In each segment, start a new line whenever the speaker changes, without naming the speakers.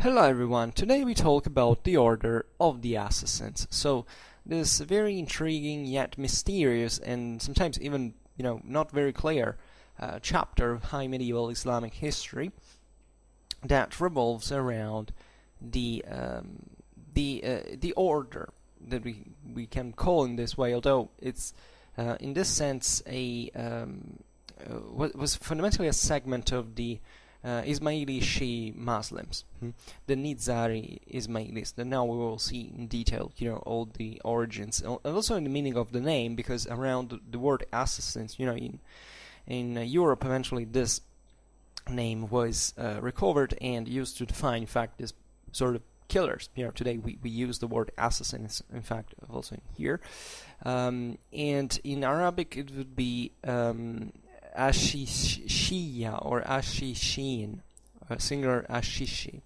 Hello everyone, today we talk about the Order of the Assassins. So, this very intriguing yet mysterious and sometimes even, not very clear chapter of high medieval Islamic history that revolves around the order that we can call in this way, although it's in this sense was fundamentally a segment of the Ismaili Shia Muslims, the Nizari Ismailis. That now we will see in detail, all the origins and also in the meaning of the name, because around the word assassins, in Europe, eventually this name was recovered and used to define, in fact, this sort of killers. Today we use the word assassins, in fact, also in here, and in Arabic it would be Asāsiyyūn or Asāsiyyūn, singular Ashishi,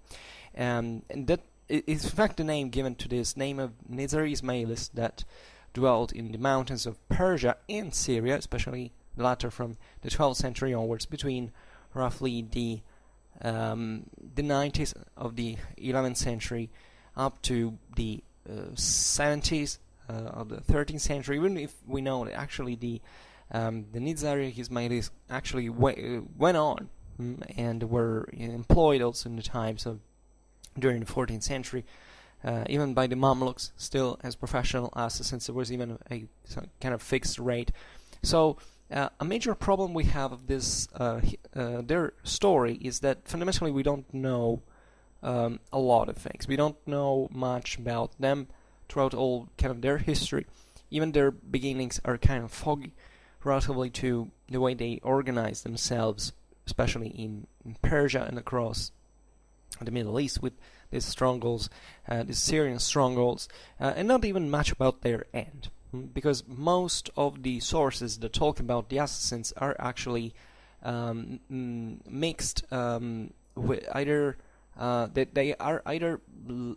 and that is in fact the name given to this name of Nizari Ismailis that dwelled in the mountains of Persia and Syria, especially the latter from the 12th century onwards, between roughly the 90s of the 11th century up to the 70s of the 13th century. Even if we know that actually the Nizari Ismailis actually went on and were employed also in the times of during the 14th century, even by the Mamluks, still as professional assassins. There was even a kind of fixed rate. So a major problem we have of this their story is that fundamentally we don't know a lot of things. We don't know much about them throughout all kind of their history. Even their beginnings are kind of foggy relatively to the way they organize themselves, especially in Persia and across the Middle East with these strongholds, these Syrian strongholds, and not even much about their end, because most of the sources that talk about the assassins are actually mixed with either that they are either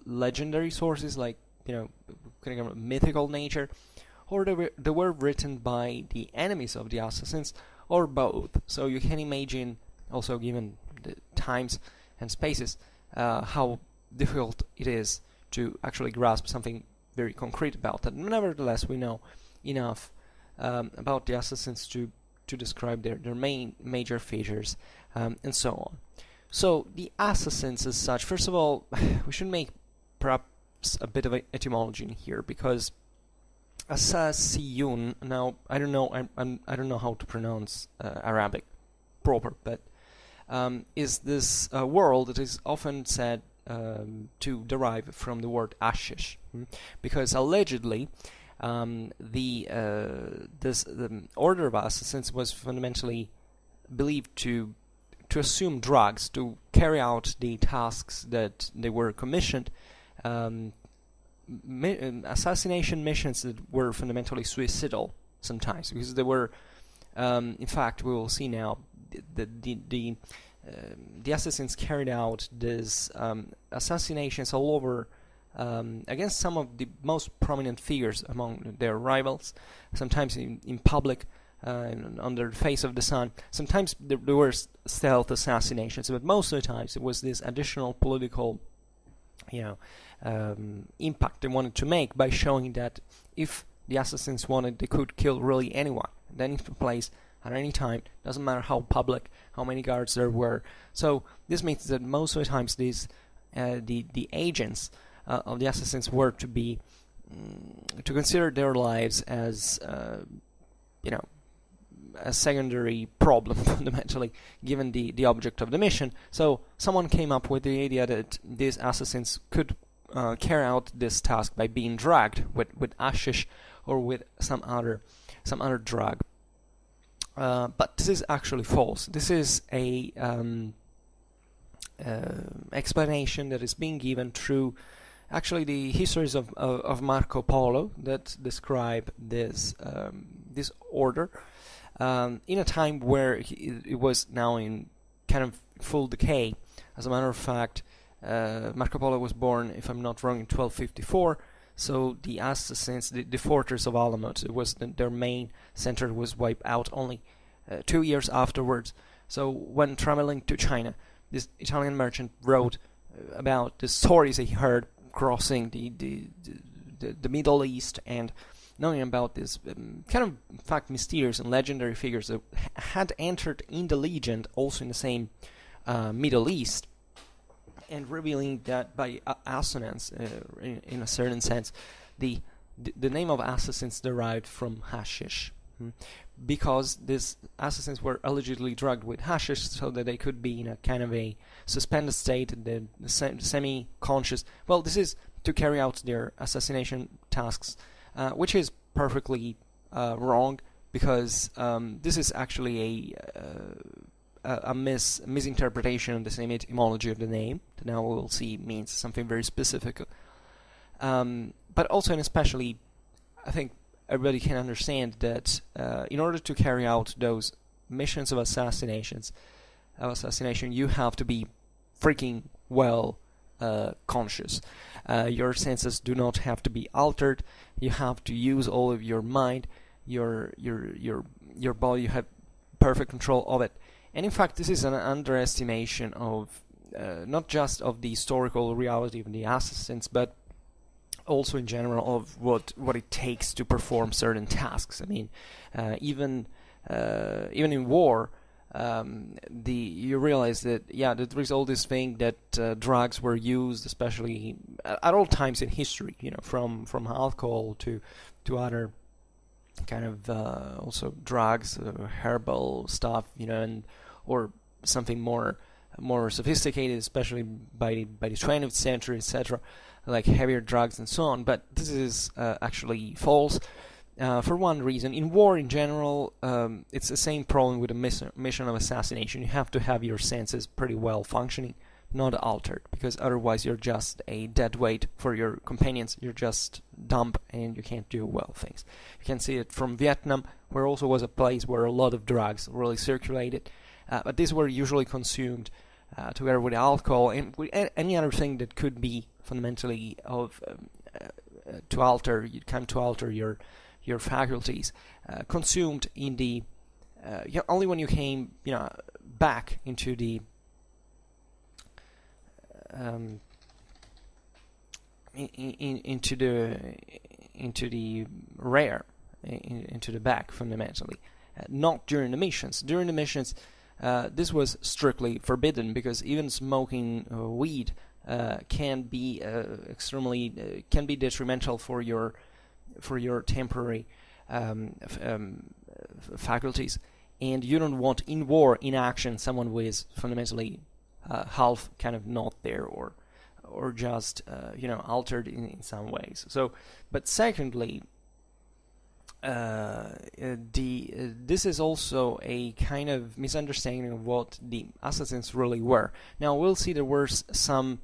legendary sources, like kind of mythical nature, or they were written by the enemies of the assassins, or both. So you can imagine, also given the times and spaces, how difficult it is to actually grasp something very concrete about that. Nevertheless, we know enough about the assassins to describe their major features and so on. So the assassins as such, first of all, we should make perhaps a bit of an etymology in here, because Asāsiyyūn, now I don't know how to pronounce Arabic proper, but is this word that is often said to derive from the word Ashish, because allegedly the order of assassins was fundamentally believed to assume drugs to carry out the tasks that they were commissioned. Assassination missions that were fundamentally suicidal sometimes, because they were, in fact, we will see now, the assassins carried out these assassinations all over against some of the most prominent figures among their rivals, sometimes in public, under the face of the sun. Sometimes there were stealth assassinations, but most of the times it was this additional political impact they wanted to make by showing that if the assassins wanted, they could kill really anyone at any place at any time. Doesn't matter how public, how many guards there were. So this means that most of the times these the agents of the assassins were to be to consider their lives as a secondary problem, fundamentally, given the object of the mission. So someone came up with the idea that these assassins could carry out this task by being dragged with ashish or with some other drug. But this is actually false. This is a explanation that is being given through actually the histories of Marco Polo that describe this order in a time where it was now in kind of full decay. As a matter of fact, Marco Polo was born, if I'm not wrong, in 1254. So the assassins, the fortress of Alamut, it was their main center, was wiped out only 2 years afterwards. So when traveling to China, this Italian merchant wrote about the stories he heard crossing the Middle East, and knowing about this kind of, in fact, mysterious and legendary figures that had entered in the legend also in the same Middle East, and revealing that by assonance, in a certain sense, the name of assassins derived from hashish, because these assassins were allegedly drugged with hashish so that they could be in a kind of a suspended state, the semi-conscious. Well, this is to carry out their assassination tasks, which is perfectly wrong, because this is actually a misinterpretation of the same etymology of the name that now we will see means something very specific. But also and especially, I think everybody can understand that in order to carry out those missions of assassination, you have to be freaking well conscious. Your senses do not have to be altered. You have to use all of your mind, your body. You have perfect control of it. And in fact, this is an underestimation of not just of the historical reality of the assassins, but also in general of what it takes to perform certain tasks. I mean, even in war, you realize that that there is all this thing that drugs were used, especially at all times in history. From alcohol to other kind of also drugs, herbal stuff, and or something more sophisticated, especially by the 20th century, etc., like heavier drugs and so on. But this is actually false. For one reason, in war in general, it's the same problem with the mission of assassination. You have to have your senses pretty well functioning, not altered, because otherwise you're just a dead weight for your companions. You're just dumb and you can't do well things. You can see it from Vietnam, where also was a place where a lot of drugs really circulated, but these were usually consumed together with alcohol and with any other thing that could be fundamentally to alter your faculties, consumed in the only when you came back into the into the rear, into the back fundamentally, not during the missions. During the missions, this was strictly forbidden, because even smoking weed can be extremely can be detrimental for your temporary faculties, and you don't want in war, in action, someone who is fundamentally half kind of not there, or just altered in some ways. So, but secondly, this is also a kind of misunderstanding of what the assassins really were. Now we'll see there were some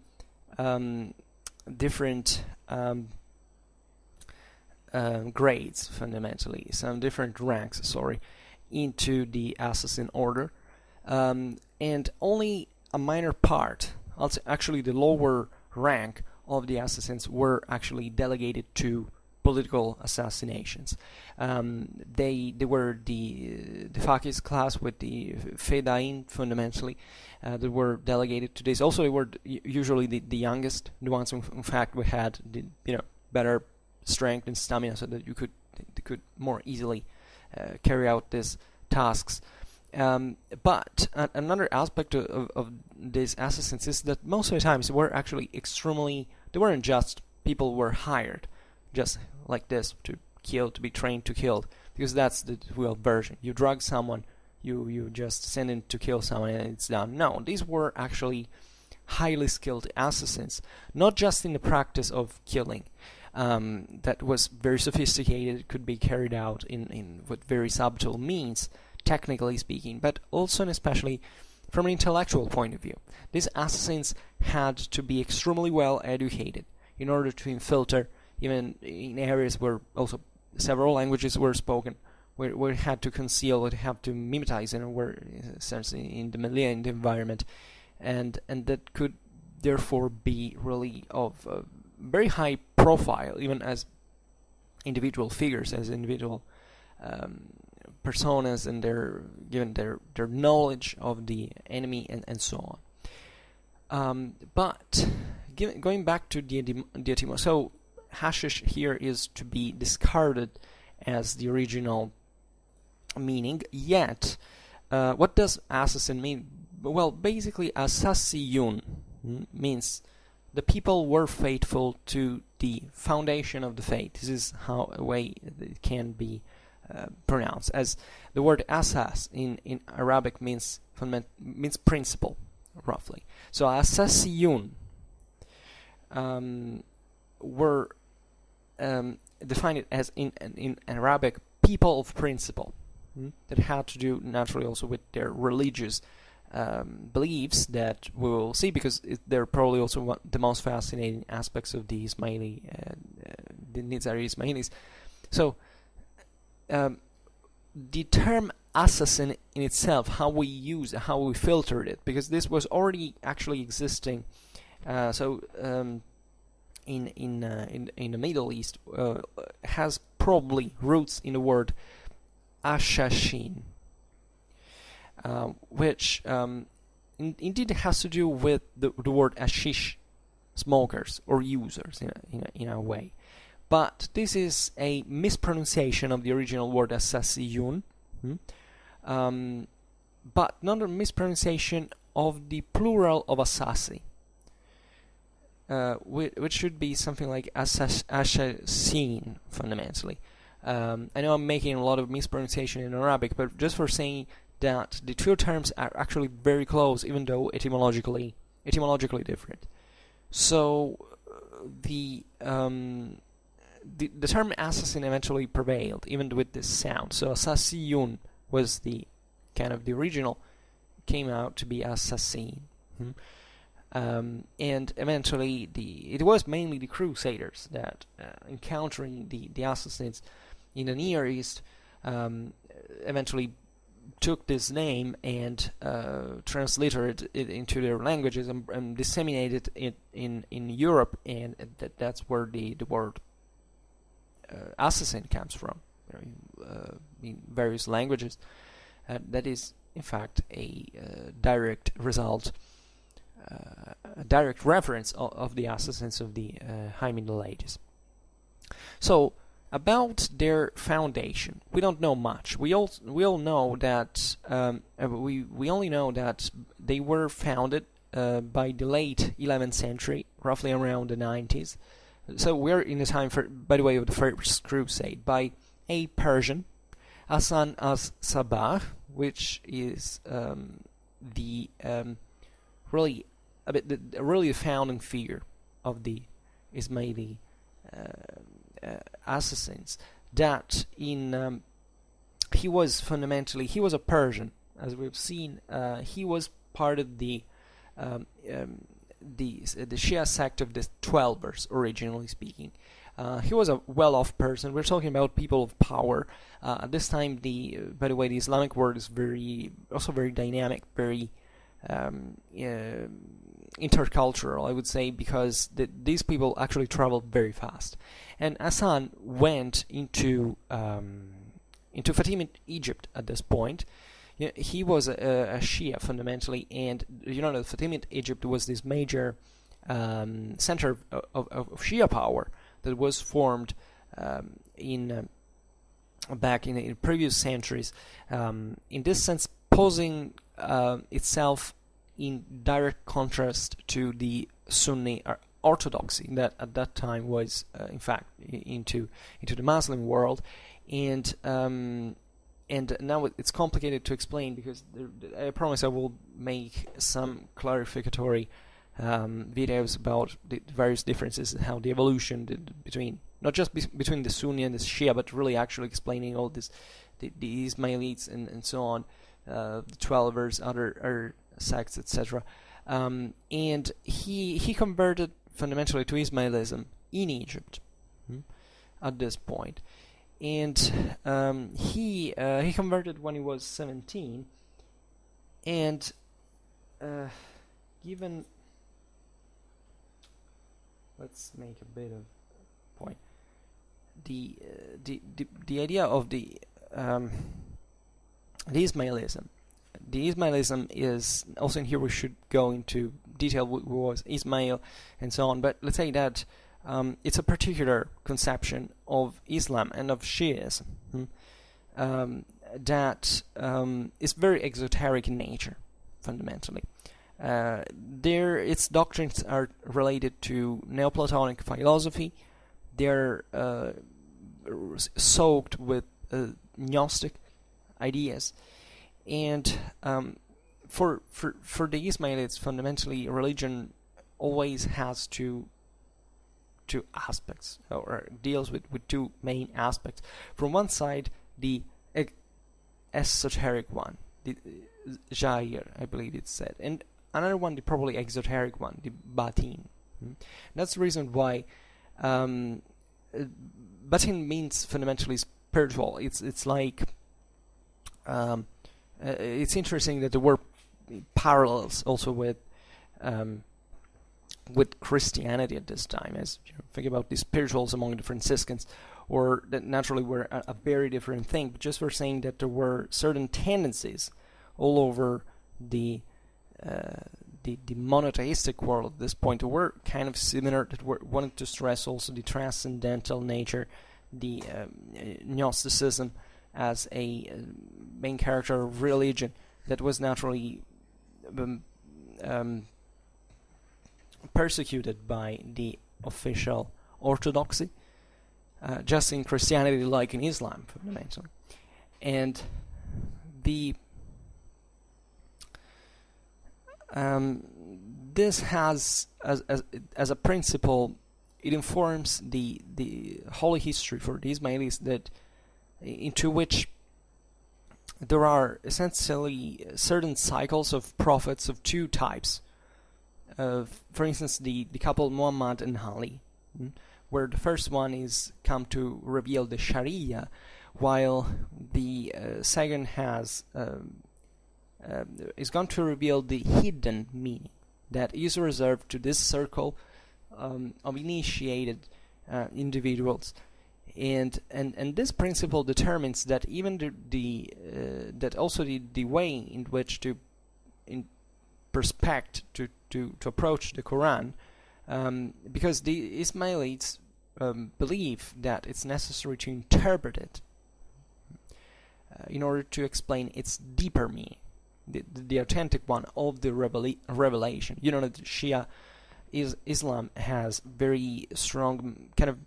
different grades, fundamentally, some different ranks, into the assassin order, and only a minor part, actually the lower rank of the assassins, were actually delegated to political assassinations. They were the Fakis class with the Fedain, fundamentally, that were delegated to this. Also, they were usually the youngest, the ones who, in fact, we had the better strength and stamina, so that they could more easily carry out these tasks. But another aspect of these assassins is that most of the times they were actually they weren't just people who were hired just like this to kill, to be trained to kill, because that's the real version. You drug someone, you just send him to kill someone and it's done. No, these were actually highly skilled assassins, not just in the practice of killing, that was very sophisticated, could be carried out in with very subtle means, technically speaking, but also and especially from an intellectual point of view. These assassins had to be extremely well educated in order to infiltrate, even in areas where also several languages were spoken, where it had to conceal, it had to mimetize, and were essentially in the milieu, in the environment, and that could therefore be really of a very high profile, even as individual figures, as individual personas, and given their knowledge of the enemy and so on. But going back to the etymology, so hashish here is to be discarded as the original meaning. Yet, what does assassin mean? Well, basically, Asāsiyyūn means the people were faithful to the foundation of the faith. This is how a way it can be pronounced. As the word asas in Arabic means principle, roughly. So Asāsiyyūn were defined it as in Arabic people of principle, that had to do naturally also with their religious beliefs that we will see, because they're probably also the most fascinating aspects of the Ismaili, the Nizari Ismailis. So the term assassin in itself, how we use it, how we filtered it, because this was already actually existing. In the Middle East, has probably roots in the word Asāsiyyūn, which indeed has to do with the word ashish, smokers or users in a way. But this is a mispronunciation of the original word Asāsiyyūn, but not a mispronunciation of the plural of Asāsi, which should be something like Asāsiyyūn fundamentally. I know I'm making a lot of mispronunciation in Arabic, but just for saying that the two terms are actually very close, even though etymologically different. So the term assassin eventually prevailed, even with this sound. So Asāsiyyūn was the kind of the original, came out to be assassin. And eventually it was mainly the Crusaders that encountering the assassins in the Near East eventually took this name and transliterated it into their languages and disseminated it in Europe, and that's where the word assassin comes from, in various languages. That is in fact a direct result, a direct reference of the assassins of the High Middle Ages. So about their foundation, we don't know much. We all know that we only know that they were founded by the late 11th century, roughly around the 90s. So we're in the time, by the way, of the First Crusade, by a Persian, Hassan as-Sabah, which is really the founding figure of the Ismaili assassins. That he was a Persian, as we've seen. He was part of the Shia sect of the Twelvers, originally speaking. He was a well-off person. We're talking about people of power. At this time, by the way, the Islamic world is very dynamic, very intercultural, I would say, because these people actually traveled very fast. And Hassan went into Fatimid Egypt at this point. He was a Shia fundamentally, and that Fatimid Egypt was this major center of Shia power that was formed back in previous centuries. In this sense, posing itself in direct contrast to the Sunni orthodoxy that at that time was, in fact, into the Muslim world, and now it's complicated to explain, because I promise I will make some clarificatory videos about the various differences and how the evolution between, not just between the Sunni and the Shia, but really actually explaining all this, the Ismailites and so on, the Twelvers, other sects, etc. And he converted fundamentally to Ismailism in Egypt at this point. And he converted when he was 17, and given, let's make a bit of point, the idea of the Ismailism. The Ismailism is also, in here we should go into detail who was Ismail and so on. But let's say that it's a particular conception of Islam and of Shiism that is very exoteric in nature, fundamentally. Its doctrines are related to Neoplatonic philosophy. They're soaked with Gnostic ideas, and for the Ismailites, fundamentally, religion always has two aspects, or deals with two main aspects. From one side, the esoteric one, the Jair, I believe it's said, and another one, the probably exoteric one, the Batin. That's the reason why Batin means fundamentally spiritual. It's like it's interesting that there were parallels also with Christianity at this time, as you know, think about the spirituals among the Franciscans, or that naturally were a very different thing. But just for saying that there were certain tendencies all over the monotheistic world at this point that were kind of similar, that wanted to stress also the transcendental nature, the Gnosticism as a main character of religion that was naturally persecuted by the official orthodoxy, just in Christianity like in Islam, fundamentally. And this has, as a principle, it informs the holy history for the Ismailis, that into which there are essentially certain cycles of prophets of two types. For instance, the couple Muhammad and Ali, where the first one is come to reveal the Sharia, while the second is going to reveal the hidden meaning that is reserved to this circle of initiated individuals, and this principle determines that even that also the way in which to approach the Quran, because the Ismailites believe that it's necessary to interpret it in order to explain its deeper meaning, the authentic one of the revelation. You know that Shia Islam has very strong kind of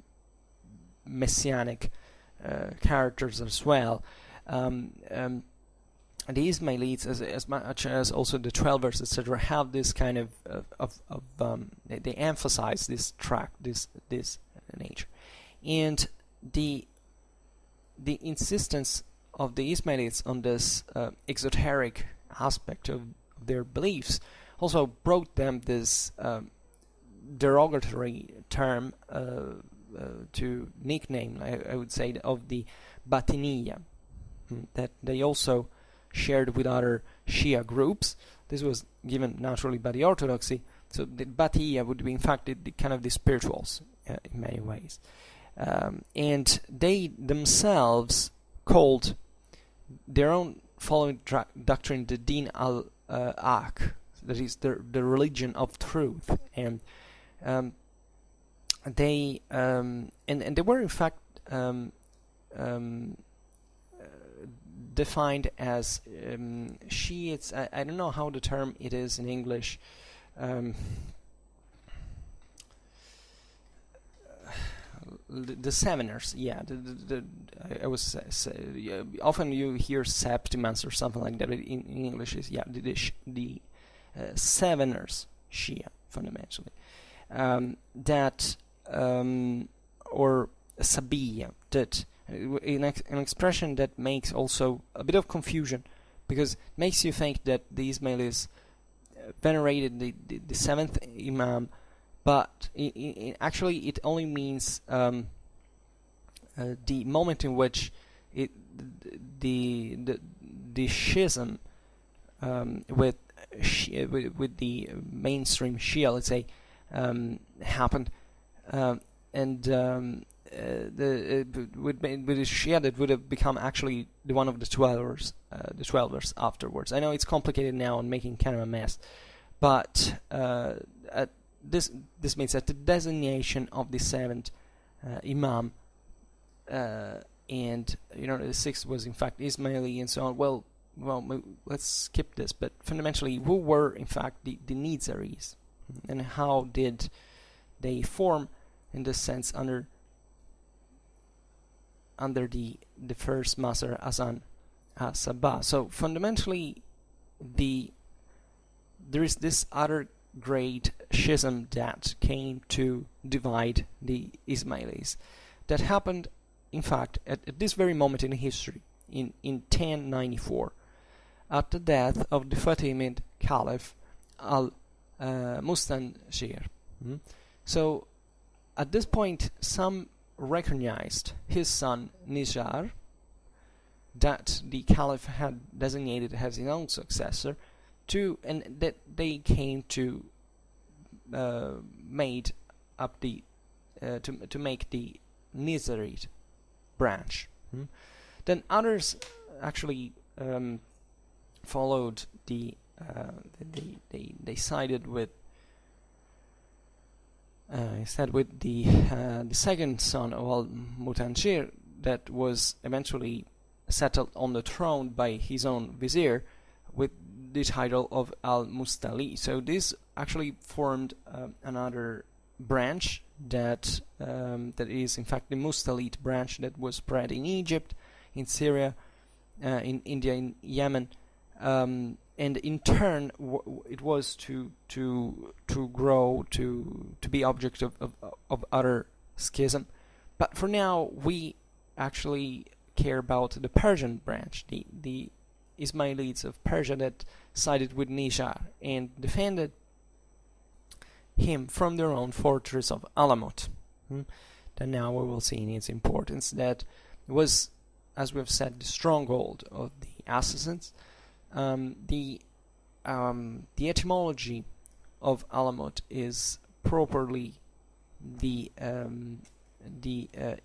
messianic characters as well. The Ismailites, as much as also the 12ers, etc., have this kind of they emphasize this nature, and the insistence of the Ismailites on this exoteric aspect of their beliefs also brought them this derogatory term to nickname, I would say, of the Batiniya, that they also shared with other Shia groups. This was given naturally by the Orthodoxy, so the Batiniya would be in fact the kind of the spirituals in many ways, and they themselves called their own following doctrine the Din al-Haq, that is the religion of truth, and they were in fact defined as Shiites. I don't know how the term it is in English. The Seveners, yeah. I was often you hear Septimans or something like that. In English, is the Seveners Shia, fundamentally. That or Sabiya, that an expression that makes also a bit of confusion, because it makes you think that the Ismailis venerated the seventh Imam, but actually it only means the moment in which the schism with the mainstream Shia, let's say, happened, and with the Shia that would have become actually the one of the 12ers afterwards. I know it's complicated now and making kind of a mess, but this means that the designation of the seventh Imam and the sixth was in fact Ismaili and so on. Well, let's skip this. But fundamentally, who were in fact the Nizaris, and how did they form, in this sense, under the first master Hassan Sabah? So fundamentally, there is this other great schism that came to divide the Ismailis, that happened, in fact, at this very moment in history, in 1094, at the death of the Fatimid Caliph al-Mustanshir. So at this point, some recognized his son Nijar, that the Caliph had designated as his own successor, and that they came to made up the to make the Nizari branch. Then others actually followed they sided with the second son of al-Mutanshir, that was eventually settled on the throne by his own vizier with the title of al-Mustali. So this actually formed another branch that is in fact the Mustalite branch, that was spread in Egypt, in Syria, in India, in Yemen, and in turn it was to grow to be object of other schism. But for now, we actually care about the Persian branch, the Ismailites of Persia that sided with Nijar and defended him from their own fortress of Alamut. Then now we will see in its importance that it was, as we have said, the stronghold of the Assassins. The etymology of Alamut is properly the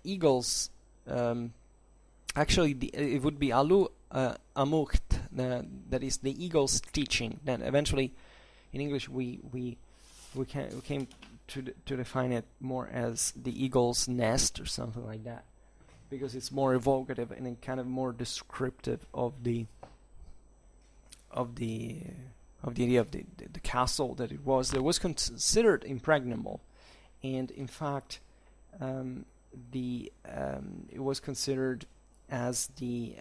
eagles. Actually, it would be Alu Amukt, that is the eagle's teaching. Then eventually, in English, we came to define it more as the eagle's nest or something like that, because it's more evocative and kind of more descriptive of the idea of the castle that it was. That was considered impregnable, and in fact, it was considered as the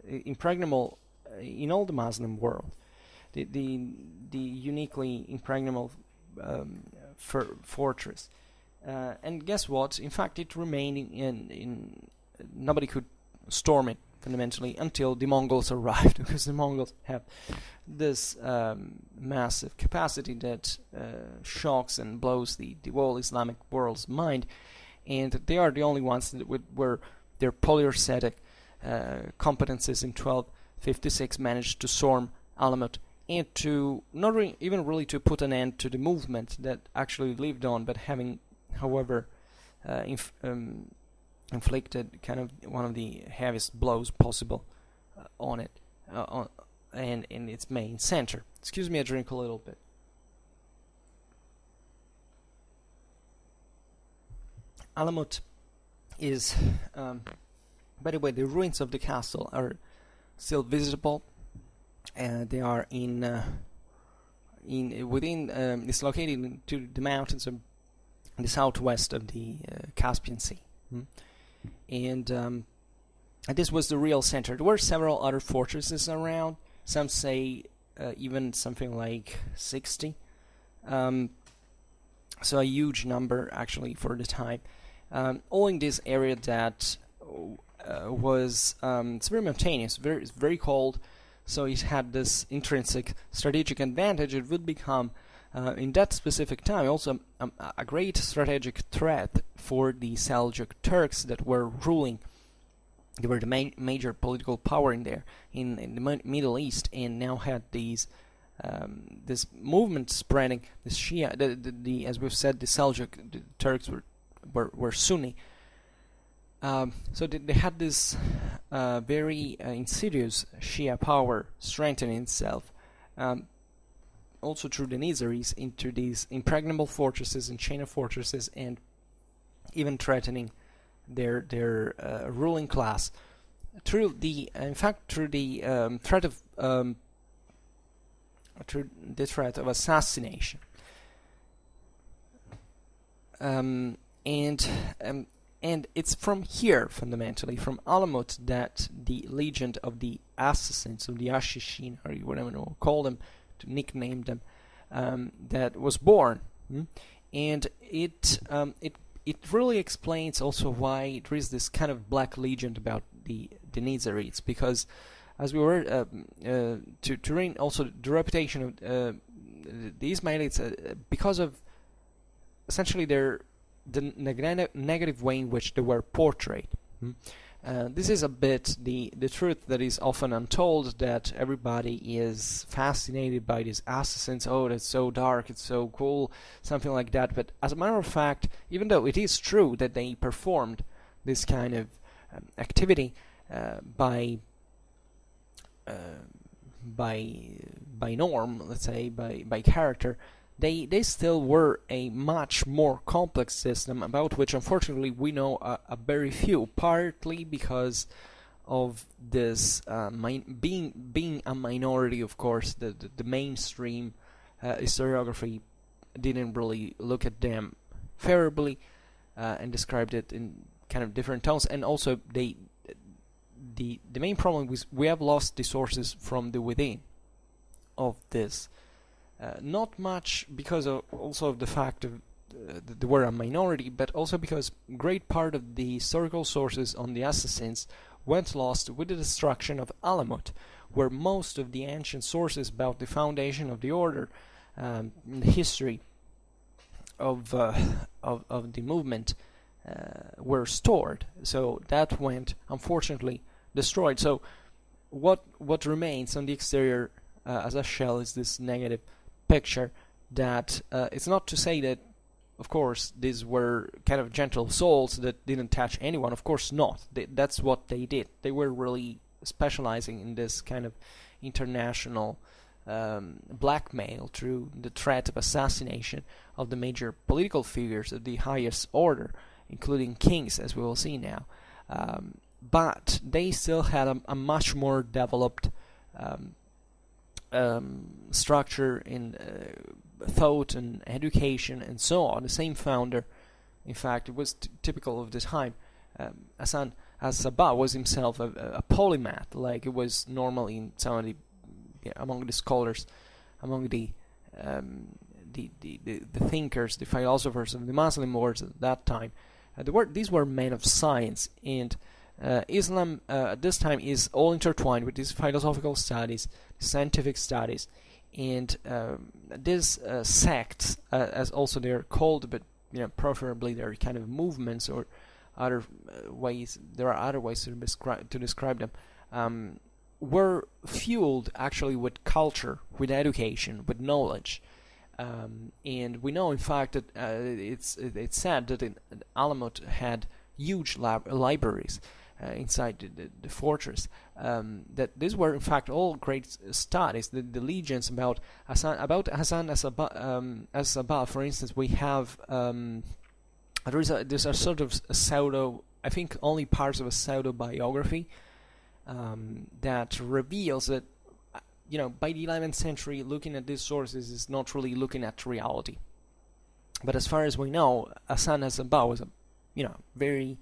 impregnable in all the Muslim world, the uniquely impregnable fortress. And guess what? In fact, it remained in nobody could storm it fundamentally until the Mongols arrived, because the Mongols have this massive capacity that shocks and blows the whole Islamic world's mind, and they are the only ones that were their polyarcetic competences in 1256 managed to storm Alamut, and to not even really to put an end to the movement that actually lived on, but having, however, inflicted kind of one of the heaviest blows possible on it, and in its main center. Excuse me, I drink a little bit. Alamut is, by the way, the ruins of the castle are still visible, and they are it's located to the mountains of the southwest of the Caspian Sea, and this was the real center. There were several other fortresses around. Some say even something like 60. So a huge number actually for the time. All in this area that was it's very mountainous, it's very cold, so it had this intrinsic strategic advantage. It would become in that specific time also a great strategic threat for the Seljuq Turks that were ruling. They were the major political power in there in the Middle East, and now had these this movement spreading. The Shia, the as we've said, the Seljuq the Turks were Sunni. So they had this very insidious Shia power strengthening itself, also through the Nizaris into these impregnable fortresses and chain of fortresses, and even threatening their ruling class through the threat of assassination. And it's from here, fundamentally, from Alamut, that the legend of the assassins, of the Asāsiyyūn, or whatever you want to call them, to nickname them, that was born. And it really explains also why there is this kind of black legend about the Nizaris, because, as we were to read also the reputation of the Ismailites, because of essentially the negative way in which they were portrayed. This is a bit the truth that is often untold, that everybody is fascinated by these assassins. Oh, that's so dark, it's so cool, something like that. But as a matter of fact, even though it is true that they performed this kind of activity by norm, let's say, by character, they still were a much more complex system, about which unfortunately we know a very few, partly because of this being a minority. Of course, the mainstream historiography didn't really look at them favorably and described it in kind of different tones, and also the main problem was we have lost the sources from the within of this. Not much because also of the fact of they were a minority, but also because great part of the historical sources on the assassins went lost with the destruction of Alamut, where most of the ancient sources about the foundation of the order, the history of the movement were stored. So that went, unfortunately, destroyed. So what remains on the exterior as a shell is this negative picture that it's not to say that, of course, these were kind of gentle souls that didn't touch anyone. Of course not. That's what they did. They were really specializing in this kind of international blackmail through the threat of assassination of the major political figures of the highest order, including kings, as we will see now. But they still had a much more developed structure in thought and education and so on. The same founder, in fact, it was typical of the time. Hassan as-Sabah was himself a polymath, like it was normally in some of the among the scholars, among the thinkers, the philosophers of the Muslim world at that time. These were men of science, and Islam at this time is all intertwined with these philosophical studies, scientific studies, and these sects, as also they're called, but preferably they're kind of movements or other ways. There are other ways to describe them. Were fueled actually with culture, with education, with knowledge, and we know, in fact, that it's said that Alamut had huge libraries inside the fortress. That these were, in fact, all great studies. The legends about Hassan as-Sabah, for instance, we have there's a sort of a pseudo, I think only parts of a pseudo biography that reveals that by the 11th century, looking at these sources is not really looking at reality. But as far as we know, Hassan as-Sabah was a very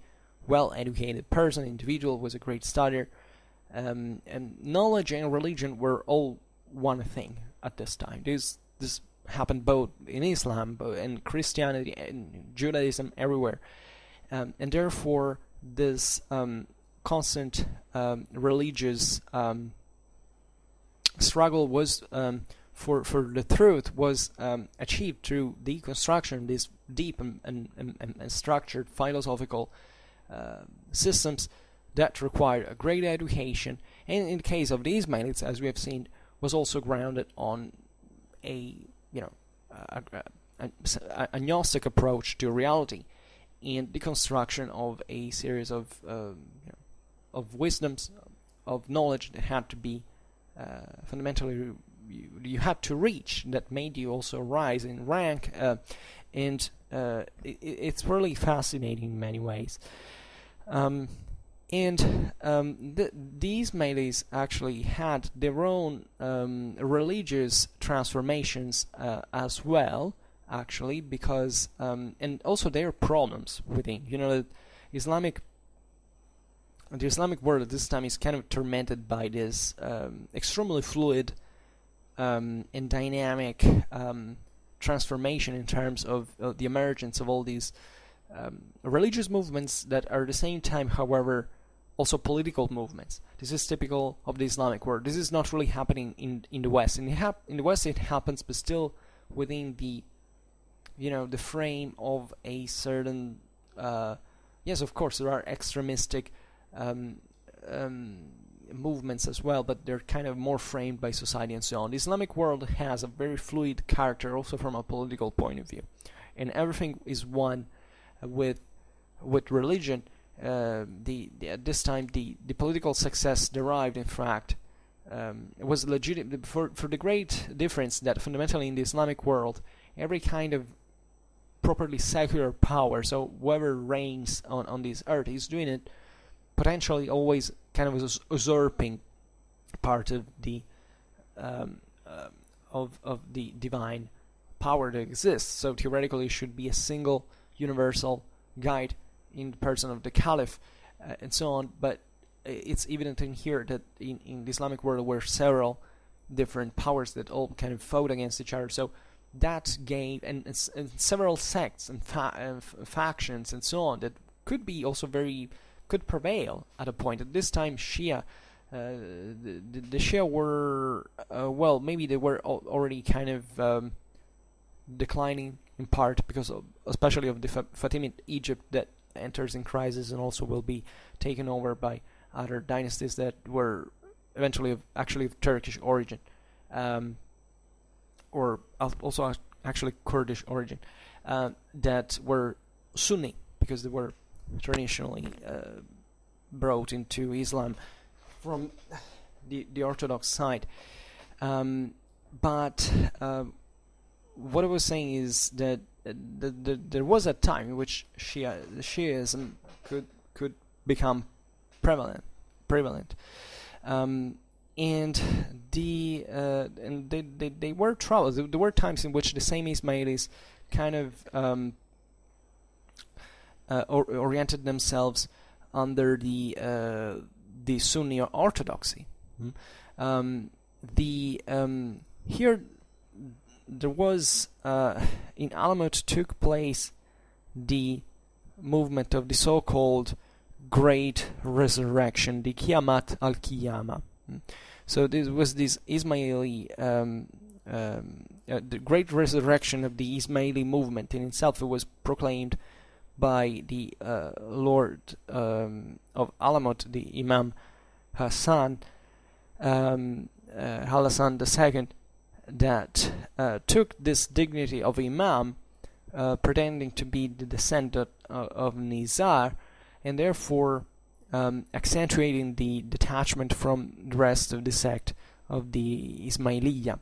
well-educated person, individual, was a great studier, and knowledge and religion were all one thing at this time. This happened both in Islam and Christianity and Judaism, everywhere, and therefore this constant religious struggle was for the truth was achieved through deconstruction, these deep and structured philosophical systems that required a great education, and in the case of the Ismailites, as we have seen, was also grounded on a Gnostic approach to reality and the construction of a series of wisdoms, of knowledge that had to be fundamentally you had to reach that made you also rise in rank, and it's really fascinating in many ways. These Ismailis actually had their own religious transformations as well, actually, because and also their problems within. The Islamic world at this time is kind of tormented by this extremely fluid and dynamic transformation in terms of the emergence of all these religious movements that are at the same time, however, also political movements. This is typical of the Islamic world. This is not really happening in the West. In the West it happens, but still within the the frame of a certain yes, of course there are extremistic movements as well, but they're kind of more framed by society and so on. The Islamic world has a very fluid character also from a political point of view, and everything is one with religion. At this time the political success derived, in fact, was legitimate for the great difference that fundamentally in the Islamic world every kind of properly secular power, so whoever reigns on this earth is doing it potentially always kind of usurping part of the the divine power that exists. So theoretically it should be a single universal guide in the person of the caliph, and so on. But it's evident in here that in the Islamic world were several different powers that all kind of fought against each other. So that gave and several sects and factions and so on that could be also could prevail at a point. At this time, Shia, the Shia were well, maybe they were already kind of declining in part because especially of the Fatimid Egypt that enters in crisis and also will be taken over by other dynasties that were eventually of Turkish origin, or also actually Kurdish origin, that were Sunni because they were traditionally brought into Islam from the Orthodox side. But what I was saying is that there was a time in which Shiaism could become prevalent, and they were troubles. There were times in which the same Ismailis kind of oriented themselves under the Sunni orthodoxy. Here there was in Al-Mulk took place the movement of the so-called Great Resurrection, the Qiyamat al-Qiyamah. So this was this Ismaili, the Great Resurrection of the Ismaili movement in itself. It was proclaimed by the Lord of Al-Mulk, the Imam Hassan, Al-Hassan II, that took this dignity of Imam, pretending to be the descendant of Nizar, and therefore accentuating the detachment from the rest of the sect of the Ismailiyya.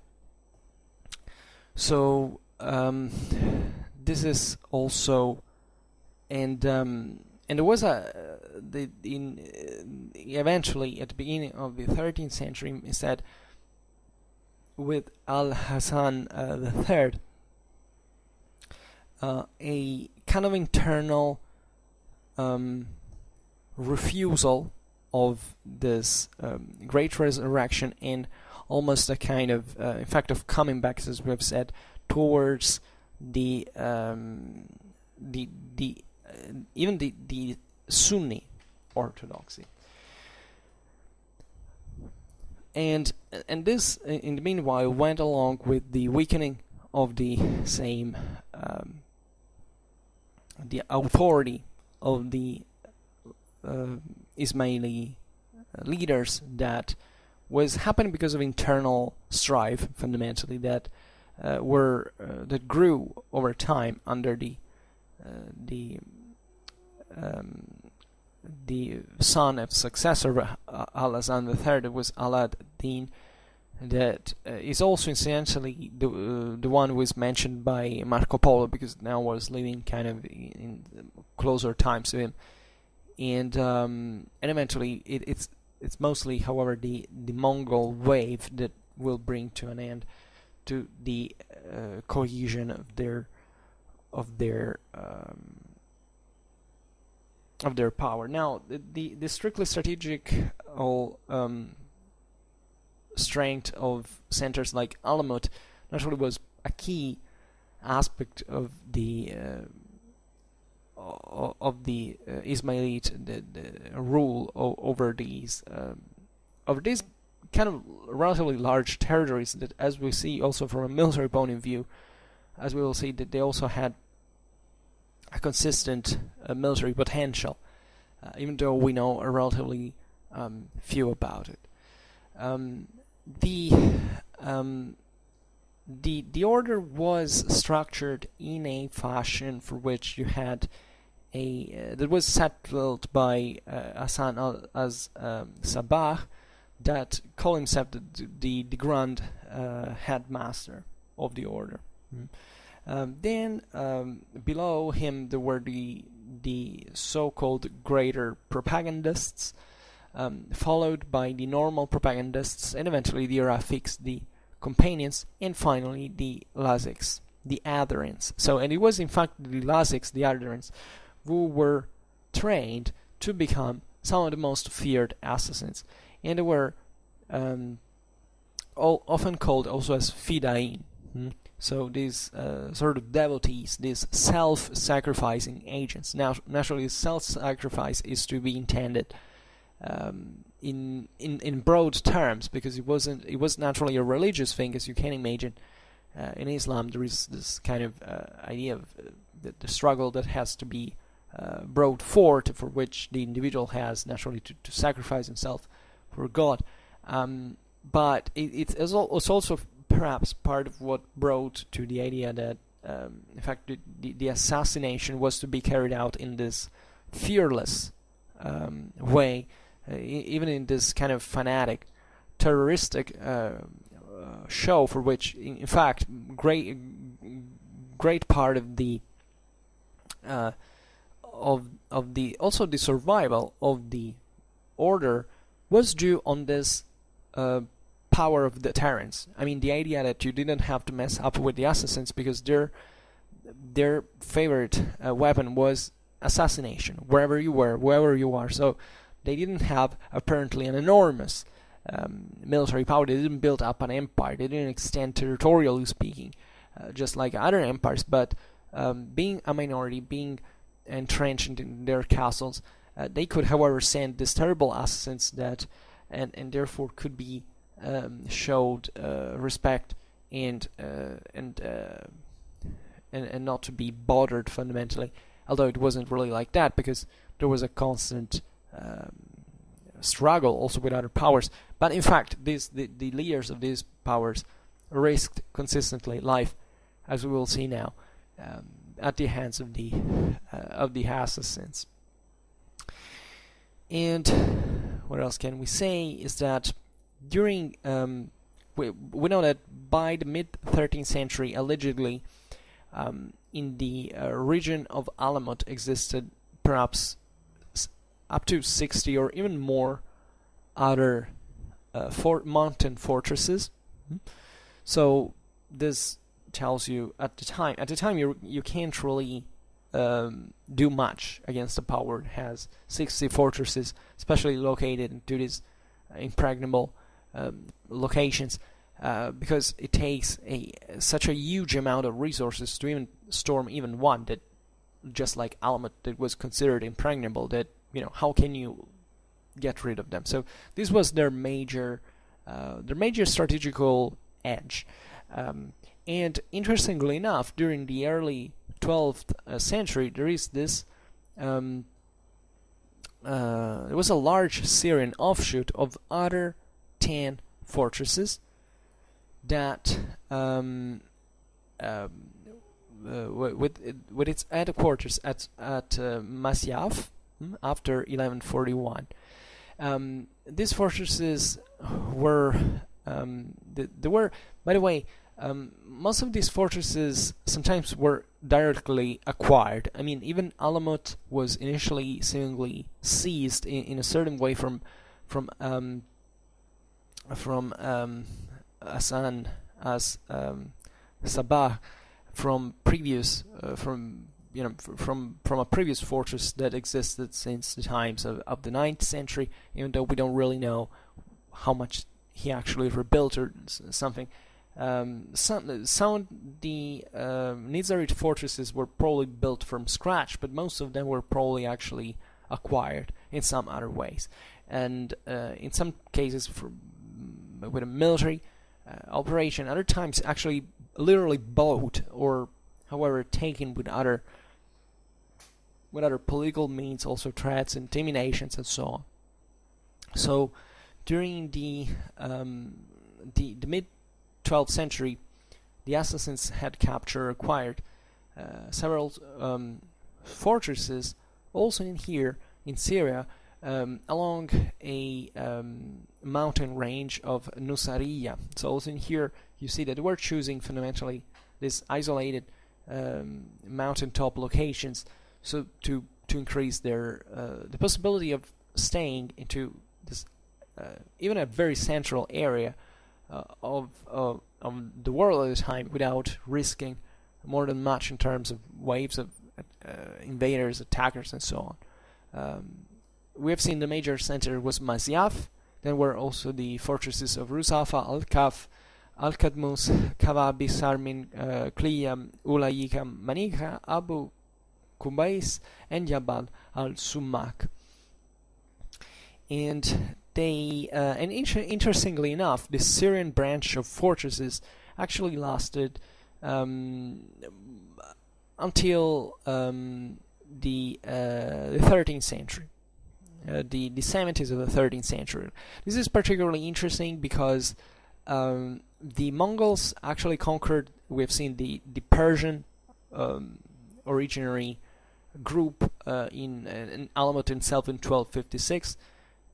So this is also, and there was eventually at the beginning of the 13th century, instead, with Al-Hassan III, a kind of internal refusal of this great resurrection, and almost a kind of, in fact, of coming back, as we have said, towards the even the Sunni orthodoxy. And this, in the meanwhile, went along with the weakening of the same the authority of the Ismaili leaders, that was happening because of internal strife, fundamentally, that that grew over time under the son of successor Al-Hassan III, was Al-ad-Din that is also incidentally the one who is mentioned by Marco Polo, because now was living kind of in closer times to him, and eventually it's mostly, however, the Mongol wave that will bring to an end to the cohesion of their power. Now, the strictly strategic strength of centers like Alamut naturally was a key aspect of the Ismailite the rule over these kind of relatively large territories that, as we see also from a military point of view, as we will see, that they also had a consistent military potential, even though we know a relatively few about it. The order was structured in a fashion for which you had that was settled by Hassan as Sabah, that called himself the Grand Headmaster of the order. Then below him there were the so-called greater propagandists, followed by the normal propagandists, and eventually the Rafiks, the companions, and finally the Laziks, the adherents. And it was in fact the Laziks, the adherents, who were trained to become some of the most feared assassins, and they were often called also as Fidain. So these sort of devotees, these self-sacrificing agents. Now, naturally, self-sacrifice is to be intended in broad terms, because it was naturally a religious thing, as you can imagine. In Islam, there is this kind of idea of the struggle that has to be brought forth, for which the individual has naturally to sacrifice himself for God. But it's also perhaps part of what brought to the idea that, in fact, the assassination was to be carried out in this fearless way, even in this kind of fanatic, terroristic show, for which, in fact, great part of the also the survival of the order was due on this power of deterrence. I mean, the idea that you didn't have to mess up with the assassins, because their favorite weapon was assassination, wherever you were, wherever you are. So they didn't have apparently an enormous military power. They didn't build up an empire. They didn't extend territorially speaking, just like other empires. But being a minority, being entrenched in their castles, they could, however, send these terrible assassins that, and therefore could be showed respect and not to be bothered fundamentally. Although it wasn't really like that, because there was a constant struggle also with other powers. But in fact, the leaders of these powers risked consistently life, as we will see now, at the hands of the assassins. And what else can we say is that during we know that by the mid 13th century, allegedly, in the region of Alamut existed perhaps up to 60 or even more other mountain fortresses. So this tells you at the time you can't really do much against a power that has 60 fortresses, especially located into these impregnable locations, because it takes such a huge amount of resources to even storm even one, that just like Alamut, that was considered impregnable, that, how can you get rid of them? So this was their major strategical edge. And interestingly enough, during the early 12th century, there is this there was a large Syrian offshoot of other 10 fortresses that with its headquarters at Masyaf after 1141. These fortresses were there were, by the way, most of these fortresses sometimes were directly acquired. I mean, even Al-Mulk was initially seemingly seized in a certain way from Hassan as Sabah from previous from a previous fortress that existed since the times of the 9th century, even though we don't really know how much he actually rebuilt or something. Some of the Nizari fortresses were probably built from scratch, but most of them were probably actually acquired in some other ways, and in some cases with a military operation. Other times actually literally bought or however taken with other political means, also threats, intimidations, and so on. So during the mid 12th century, the Assassins had captured or acquired several fortresses also in here in Syria, along a mountain range of Nusariya. So also in here you see that we're choosing fundamentally this isolated mountaintop locations, so to increase their the possibility of staying into this even a very central area of the world at the time without risking more than much in terms of waves of invaders, attackers, and so on. We have seen the major center was Masyaf. Then were also the fortresses of Ruzafa, Al-Kaf, Al-Kadmus, Kawabi, Sarmin, Kliyam, Ulayika, Manika, Abu Kubais, and Jabal al-Sumak. And they, interestingly enough, the Syrian branch of fortresses actually lasted until the 13th century. The 70s of the 13th century. This is particularly interesting because the Mongols actually conquered, we have seen the Persian originary group in Al-Mulk himself in 1256,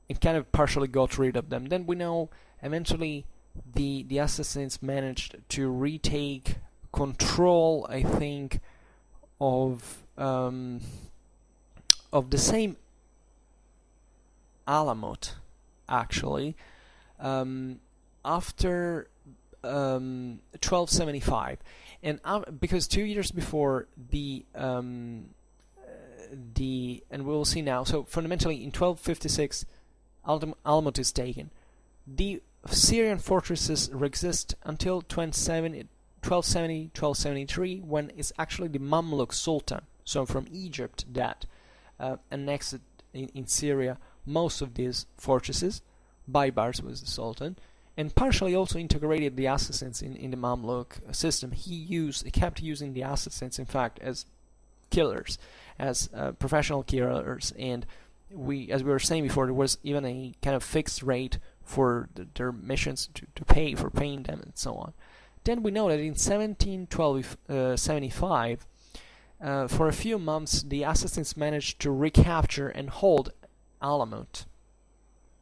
and kind of partially got rid of them. Then we know eventually the Assassins managed to retake control, I think, of the same Al-Mulk actually after 1275, and because 2 years before and we'll see now. So fundamentally in 1256 Al-Mulk is taken. The Syrian fortresses exist until 1270, 1273, when it's actually the Mamluk Sultan, so from Egypt, that annexed in Syria most of these fortresses. Baybars was the Sultan, and partially also integrated the Assassins in the Mamluk system. He kept using the Assassins, in fact, as killers, as professional killers, and as we were saying before, there was even a kind of fixed rate for their missions to pay for paying them, and so on. Then we know that in 1775, for a few months, the Assassins managed to recapture and hold Al-Mulk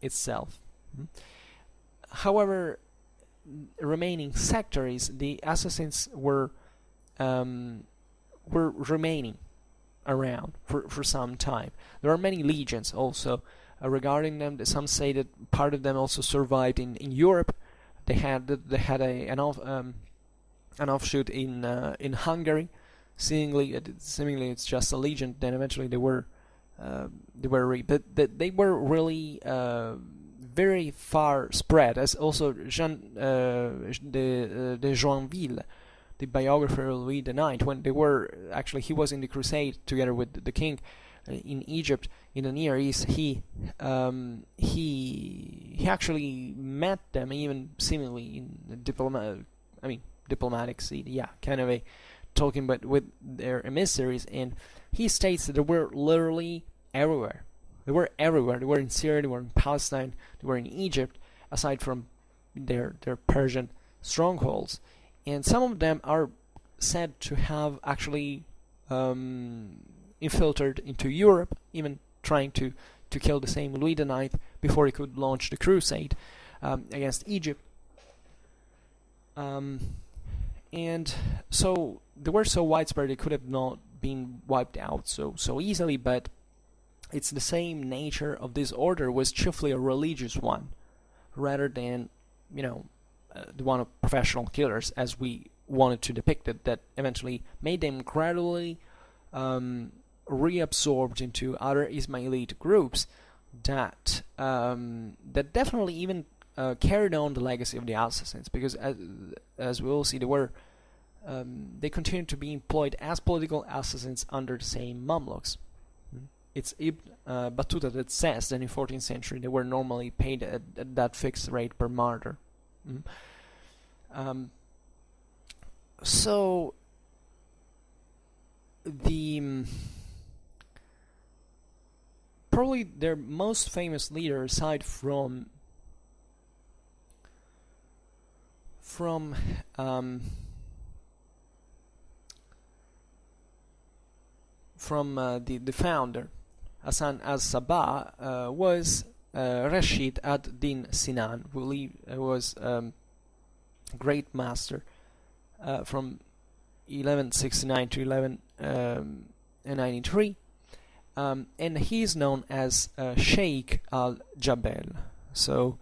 itself. However, remaining sectaries, the Assassins were remaining around for some time. There are many legions also regarding them. Some say that part of them also survived in Europe. They had an offshoot in Hungary. Seemingly it's just a legion. Then eventually they were really very far spread, as also Jean de Joinville, the biographer of Louis IX, when they were actually, he was in the crusade together with the king in Egypt in the Near East. He actually met them, even seemingly in diplomatic seat, kind of a talking, but with their emissaries, and he states that they were literally everywhere. They were everywhere. They were in Syria, they were in Palestine, they were in Egypt, aside from their Persian strongholds. And some of them are said to have actually infiltrated into Europe, even trying to kill the same Louis IX before he could launch the crusade against Egypt. And so they were so widespread they could have not been wiped out so easily, but it's the same nature of this order was chiefly a religious one, rather than, the one of professional killers, as we wanted to depict it, that eventually made them gradually reabsorbed into other Ismailite groups that that definitely even carried on the legacy of the Assassins, because as we will see, they continued to be employed as political assassins under the same Mamluks. It's Ibn Battuta that says that in the 14th century they were normally paid at that fixed rate per martyr. So the probably their most famous leader, aside from the founder, Hassan al-Sabah, was Rashid ad-Din Sinan, who was great master from 1169 to 1193, and he is known as Sheikh al-Jabal. So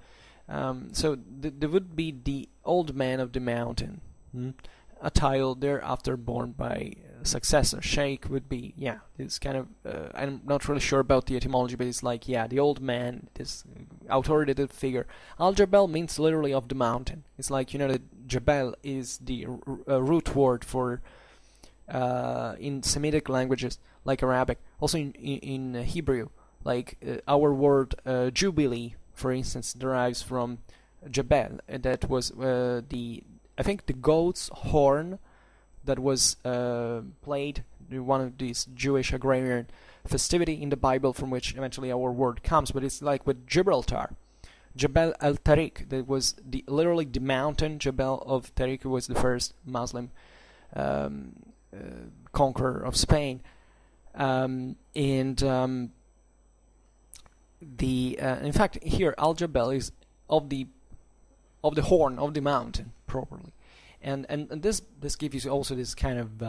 there would be the old man of the mountain, a title thereafter borne by successor. Sheikh would be, this kind of, I'm not really sure about the etymology, but it's like, the old man, this authoritative figure. Al-Jabal means literally of the mountain. It's like, the Jabal is the root word for, in Semitic languages, like Arabic, also in Hebrew, like our word Jubilee, for instance, derives from Jabal. That was I think the goat's horn that was played in one of these Jewish agrarian festivity in the Bible, from which eventually our word comes. But it's like with Gibraltar, Jabal al-Tariq, that was literally the mountain. Jabal of Tariq was the first Muslim conqueror of Spain, in fact here Al-Jabal is of the horn of the mountain properly, and this gives you also this kind of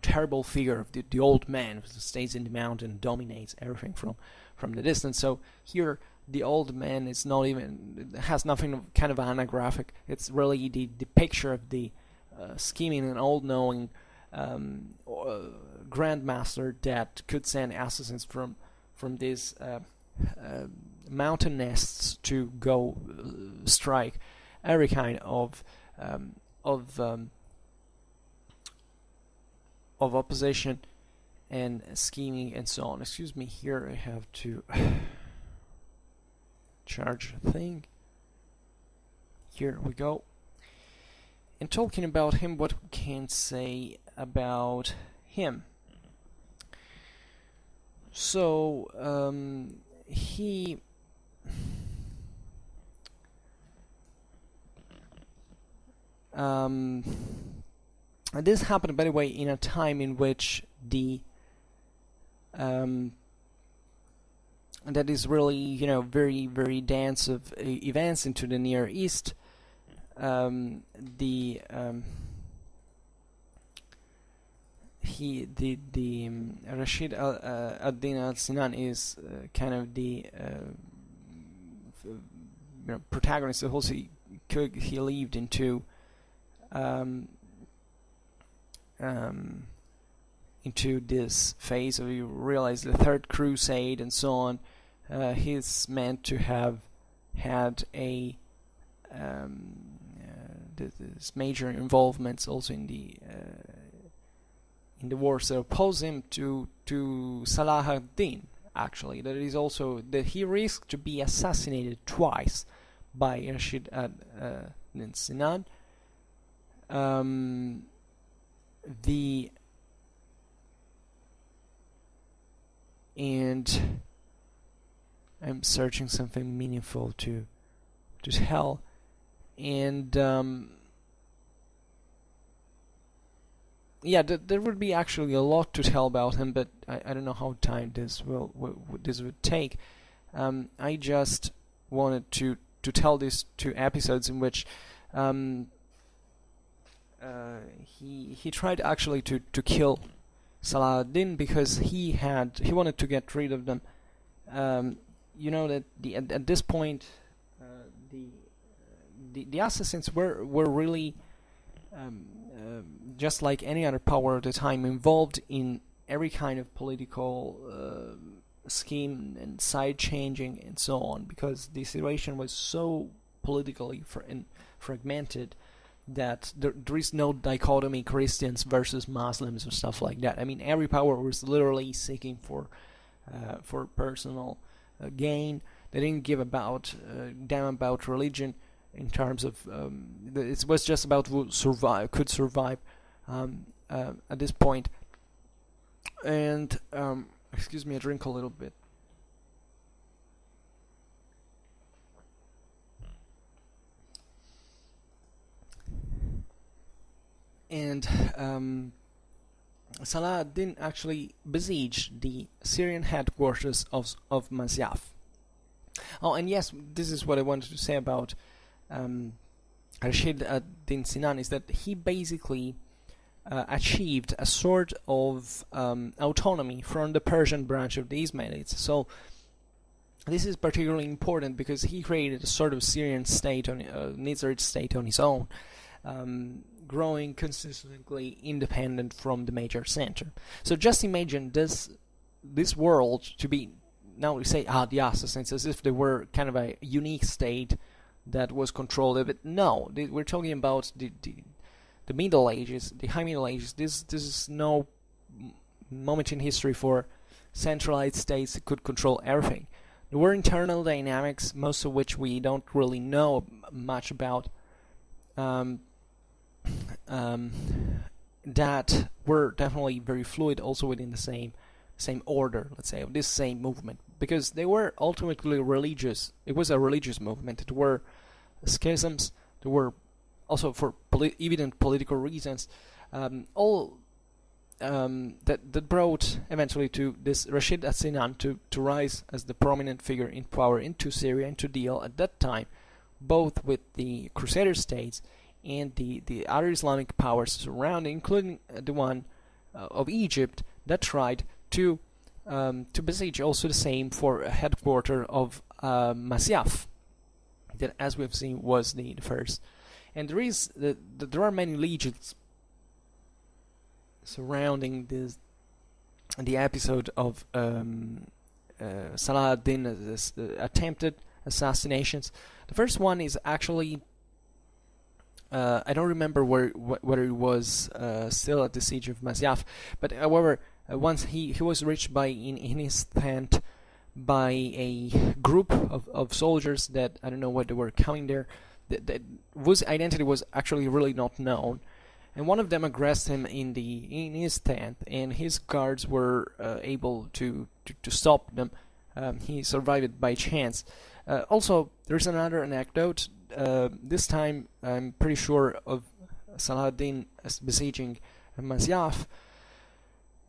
terrible figure of the old man who stays in the mountain, dominates everything from the distance. So here the old man is not even, it has nothing of kind of anaggraphic. It's really the picture of the scheming and all-knowing grandmaster that could send assassins from these mountain nests to go strike every kind of opposition and scheming and so on. Excuse me, here I have to charge a thing. Here we go. And talking about him, what we can say about him? So he this happened, by the way, in a time in which that is really, very, very dense of events into the Near East. Rashid ad-Din al-Sinan is kind of the protagonist. Also, he lived into this phase of, you realize, the Third Crusade and so on. He's meant to have had this major involvements also in the wars that oppose him to Salah ad-Din. Actually, that is also that he risked to be assassinated twice by Rashid ad-Din Sinan. And I'm searching something meaningful to tell, and there would be actually a lot to tell about him, but I don't know how time this would take. I just wanted to tell these two episodes in which he tried actually to kill Saladin because he wanted to get rid of them. You know that at this point the assassins were really just like any other power at the time, involved in every kind of political scheme and side changing and so on, because the situation was so politically fragmented that there is no dichotomy Christians versus Muslims or stuff like that. I mean, every power was literally seeking for personal gain. They didn't give about damn about religion in terms of it was just about who could survive at this point. And excuse me, I drink a little bit. And Saladin actually besieged the Syrian headquarters of Masyaf. Oh, and yes, this is what I wanted to say about Rashid ad-Din Sinan, is that he basically achieved a sort of autonomy from the Persian branch of the Ismailites. So this is particularly important because he created a sort of Syrian state, Nizari state on his own, growing consistently independent from the major center. So just imagine this world to be, now we say, the Assassins, as if they were kind of a unique state that was controlled. But no, we're talking about the Middle Ages, the High Middle Ages. This is no moment in history for centralized states that could control everything. There were internal dynamics, most of which we don't really know much about, that were definitely very fluid, also within the same order, let's say, of this same movement, because they were ultimately religious. It was a religious movement. There were schisms. There were also, for evident political reasons, all that brought eventually to this Rashid ad-Sinan to rise as the prominent figure in power into Syria, and to deal at that time both with the Crusader states and the other Islamic powers surrounding, including the one of Egypt that tried to besiege also the same for a headquarter of Masyaf, that, as we've seen, was the first. And there are many legends surrounding the episode of Saladin's attempted assassinations. The first one is actually, I don't remember whether it was still at the siege of Masyaf, but however, once he was reached in his tent by a group of soldiers that, I don't know what they were coming there, whose identity was actually really not known, and one of them aggressed him in his tent, and his guards were able to stop them. He survived it by chance. Also, there's another anecdote. This time, I'm pretty sure of Saladin besieging Masyaf,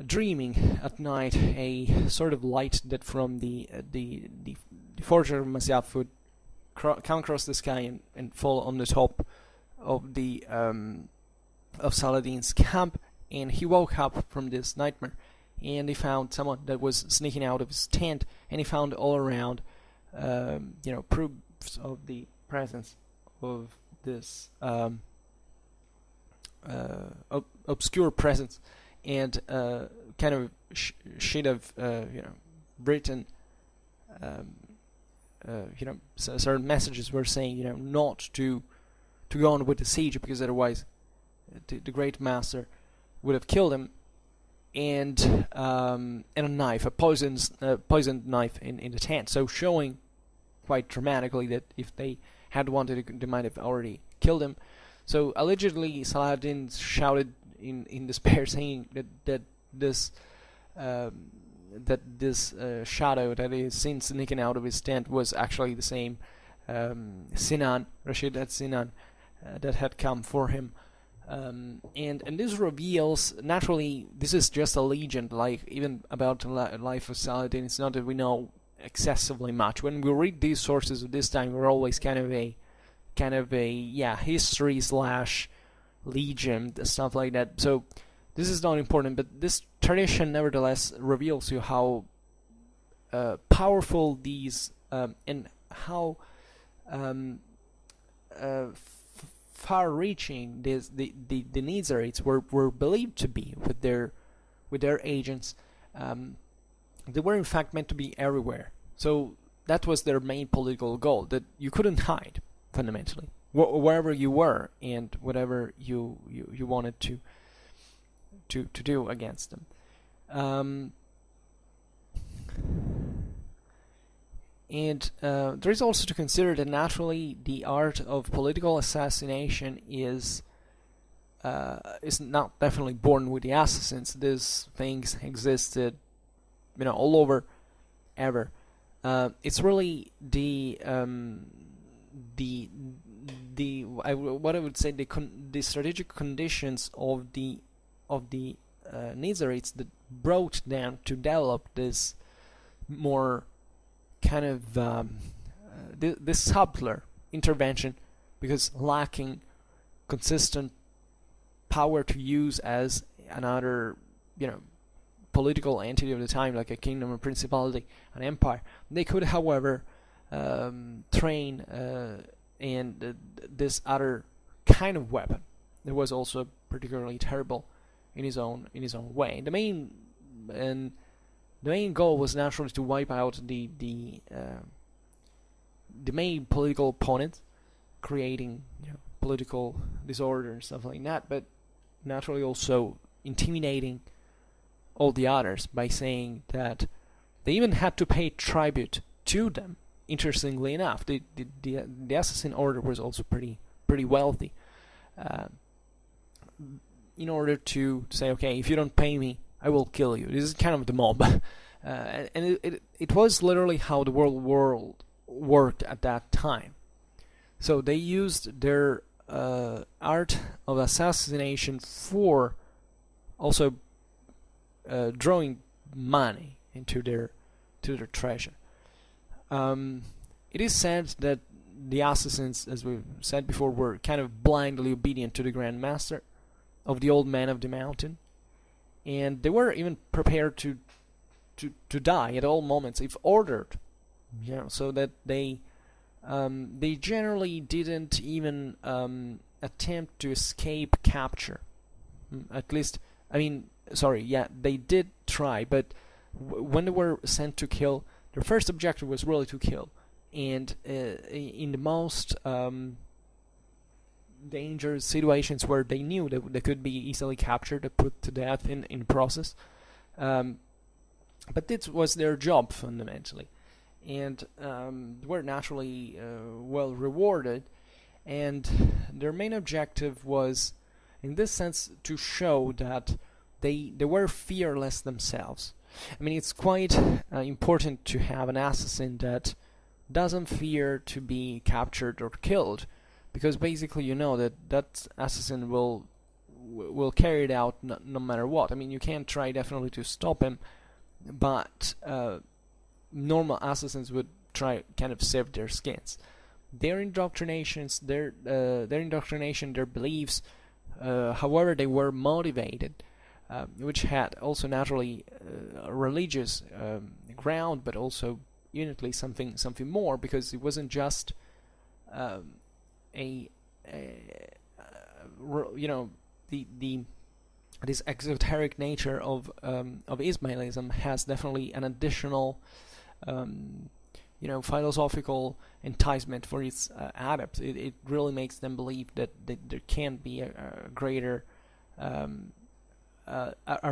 dreaming at night a sort of light that from the fortress of Masyaf would come across the sky and fall on the top of the of Saladin's camp, and he woke up from this nightmare, and he found someone that was sneaking out of his tent, and he found all around proofs of the presence of this obscure presence, and kind of sheet of written certain messages were saying not to go on with the siege, because otherwise the great master would have killed him, and a knife, a poisoned knife in the tent, so showing quite dramatically that if they had wanted, they might have already killed him. So allegedly Saladin shouted in despair, saying that this shadow that is seen sneaking out of his tent was actually the same Sinan, Rashid ad-Sinan, that had come for him. And this reveals, naturally, this is just a legend, like even about the life of Saladin. It's not that we know excessively much. When we read these sources of this time, we're always kind of a history / legion, stuff like that. So this is not important, but this tradition nevertheless reveals you how powerful these and how far-reaching the Nizarites were believed to be with their agents. They were in fact meant to be everywhere. So that was their main political goal, that you couldn't hide, fundamentally, wherever you were and whatever you wanted to do against them. And there is also to consider that naturally the art of political assassination is not definitely born with the assassins. These things existed, all over, ever. It's really the strategic conditions of the Nizarites that brought them to develop this more kind of this subtler intervention, because lacking consistent power to use as another political entity of the time, like a kingdom, a principality, an empire. They could, however, train and this other kind of weapon that was also particularly terrible in his own way. The main goal was naturally to wipe out the main political opponent, creating political disorder and stuff like that, but naturally also intimidating all the others by saying that they even had to pay tribute to them. Interestingly enough, the assassin order was also pretty wealthy, in order to say, okay, if you don't pay me, I will kill you. This is kind of the mob. And it was literally how the world worked at that time. So they used their art of assassination for also drawing money into their treasure. It is said that the assassins, as we've said before, were kind of blindly obedient to the Grand Master of the Old Man of the Mountain, and they were even prepared to die at all moments if ordered, so that they generally didn't even attempt to escape capture. At least, they did try, but when they were sent to kill, their first objective was really to kill, and in the most dangerous situations where they knew that they could be easily captured and put to death in the process. But this was their job, fundamentally, and were naturally well rewarded, and their main objective was, in this sense, to show that they were fearless themselves. It's quite important to have an assassin that doesn't fear to be captured or killed, because basically that assassin will carry it out no matter what. You can try definitely to stop him, but normal assassins would try kind of save their skins. Their indoctrinations, their beliefs, however they were motivated, which had also naturally a religious ground, but also unitly something more, because it wasn't just this exoteric nature of Ismailism has definitely an additional philosophical enticement for its adepts. It really makes them believe that there can be a greater a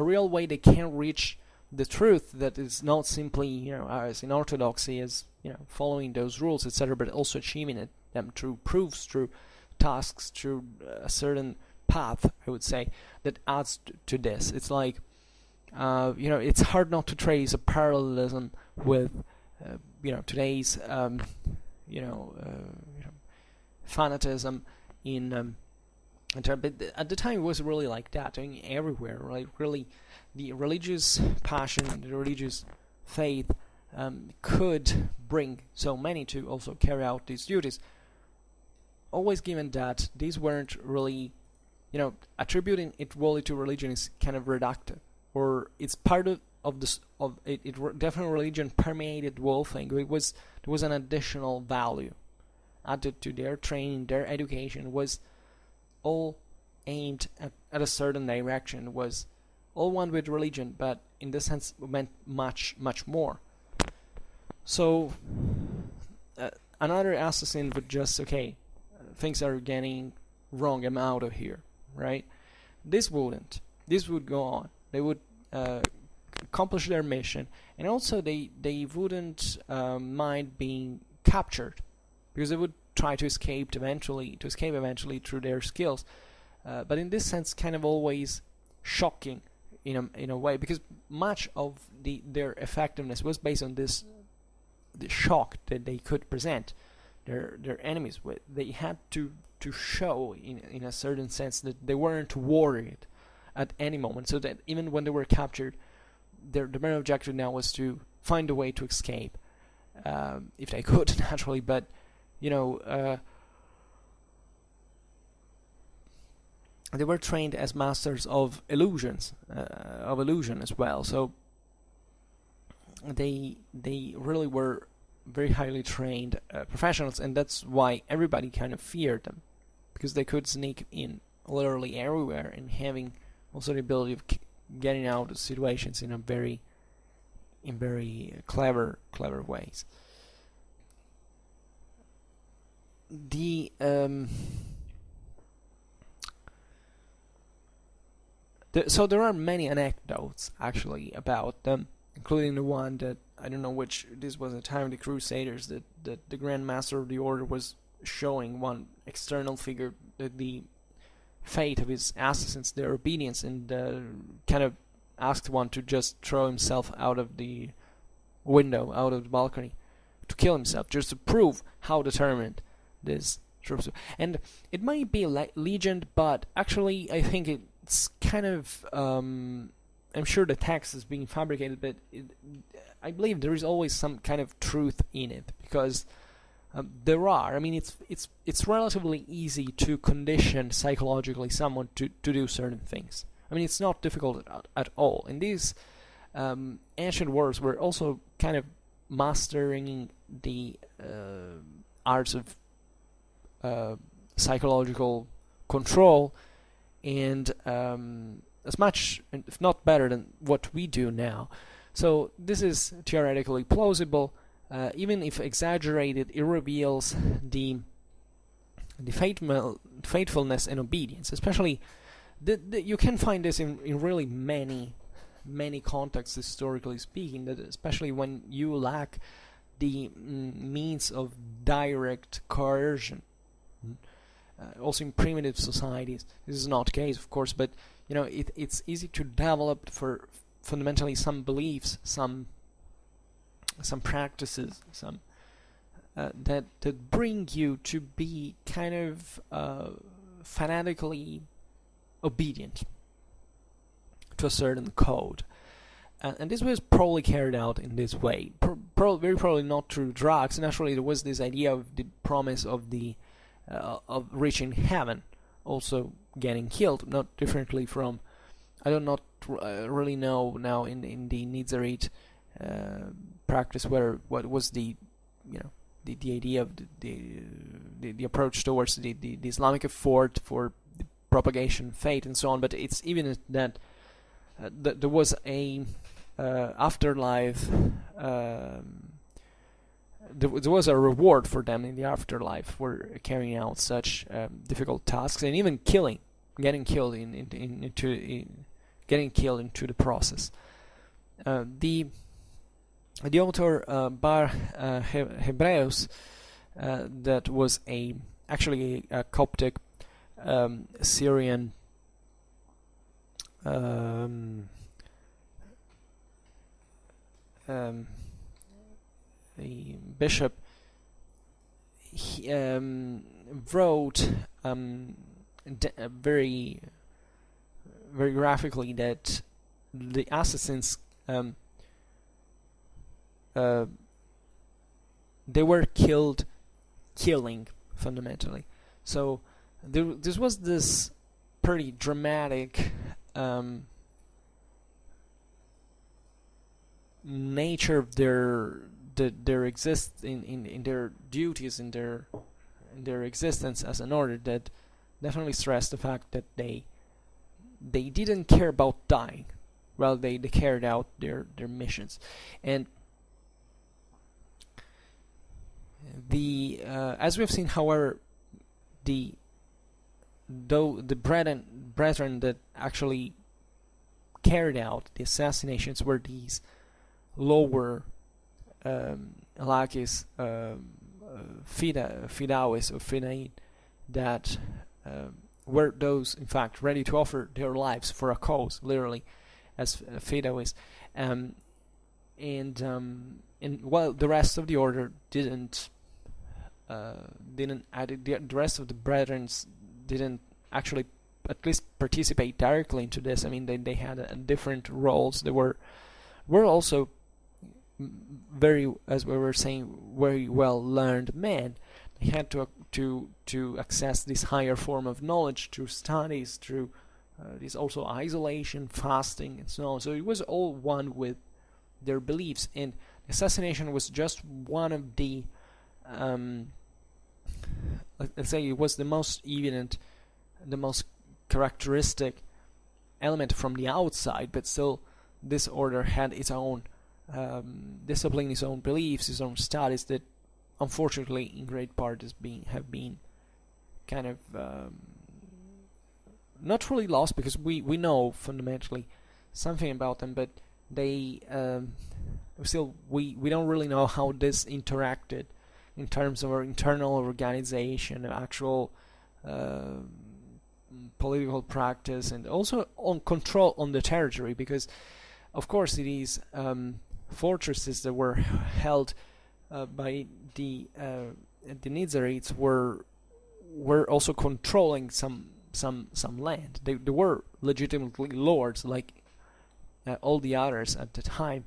real way they can reach the truth that is not simply as in orthodoxy, as following those rules, etc., but also achieving them through proofs, through tasks, through a certain path, I would say, that adds to this. It's like it's hard not to trace a parallelism with today's fanatism in but at the time it was really like that, everywhere, right? Really, the religious passion, the religious faith could bring so many to also carry out these duties, always given that these weren't really attributing equality to religion is kind of reductive, or it's part of this of it. Definitely, religion permeated the whole thing. There was an additional value added to their training, their education. Was all aimed at a certain direction. Was all one with religion, but in this sense meant much more. So another assassin would just, things are getting wrong, I'm out of here, right? This wouldn't. This would go on. They would accomplish their mission, and also they wouldn't mind being captured, because they would try to escape eventually through their skills. But in this sense, kind of always shocking in a way, because much of their effectiveness was based on the shock that they could present their enemies with. They had to show in a certain sense that they weren't worried at any moment, so that even when they were captured, their main objective now was to find a way to escape, if they could, naturally. But they were trained as masters of illusion as well. So they really were very highly trained professionals, and that's why everybody kind of feared them, because they could sneak in literally everywhere, and having also the ability of getting out of situations in very clever ways. So there are many anecdotes actually about them, including the one that, I don't know which, this was a time of the Crusaders, that the Grand Master of the Order was showing one external figure the fate of his assassins, their obedience, and kind of asked one to just throw himself out of the window, out of the balcony, to kill himself, just to prove how determined this troops. And it might be legend, but actually I think it's kind of I'm sure the text is being fabricated, but I believe there is always some kind of truth in it, because there are. I mean, it's relatively easy to condition psychologically someone to do certain things. I mean, it's not difficult at all. And these ancient wars were also kind of mastering the arts of psychological control, and as much, if not better, than what we do now. So this is theoretically plausible. Even if exaggerated, it reveals the faithfulness and obedience. Especially, you can find this in really many contexts, historically speaking. That especially when you lack the means of direct coercion. Also in primitive societies, this is not the case, of course, but it's easy to develop for fundamentally some beliefs, some practices, some that bring you to be kind of fanatically obedient to a certain code, and this was probably carried out in this way. Very probably not through drugs. Naturally, there was this idea of the promise of of reaching heaven, also getting killed, not differently from, I do not really know now in the Nizari practice what was the idea of the approach towards the Islamic effort for the propagation faith and so on. But it's even that there was a afterlife. There was a reward for them in the afterlife for carrying out such difficult tasks, and even getting killed into the process. The author Bar Hebreus, that was actually a Coptic Syrian a bishop, he wrote very graphically that the assassins they were killing fundamentally. So this was this pretty dramatic nature of their in their duties, in their existence as an order, that definitely stressed the fact that they didn't care about dying. Well, they carried out their missions. And as we have seen, however, the brethren that actually carried out the assassinations were these lower lackeys, fidawis or fidain, that were those, in fact, ready to offer their lives for a cause, literally, as fidawis, and while the rest of the order didn't, the rest of the brethren didn't actually at least participate directly into this. I mean, they had different roles. They were also very, as we were saying, very well learned men. They had to access this higher form of knowledge through studies, through this also isolation, fasting, and so on. So it was all one with their beliefs, and assassination was just one of the let's say it was the most evident, the most characteristic element from the outside, but still this order had its own discipline, its own beliefs, its own studies that unfortunately in great part have been kind of not really lost, because we know fundamentally something about them, but they still we don't really know how this interacted in terms of our internal organization, actual political practice, and also on control on the territory, because of course these fortresses that were held by the Nizarites were also controlling some land. They were legitimately lords, like all the others at the time.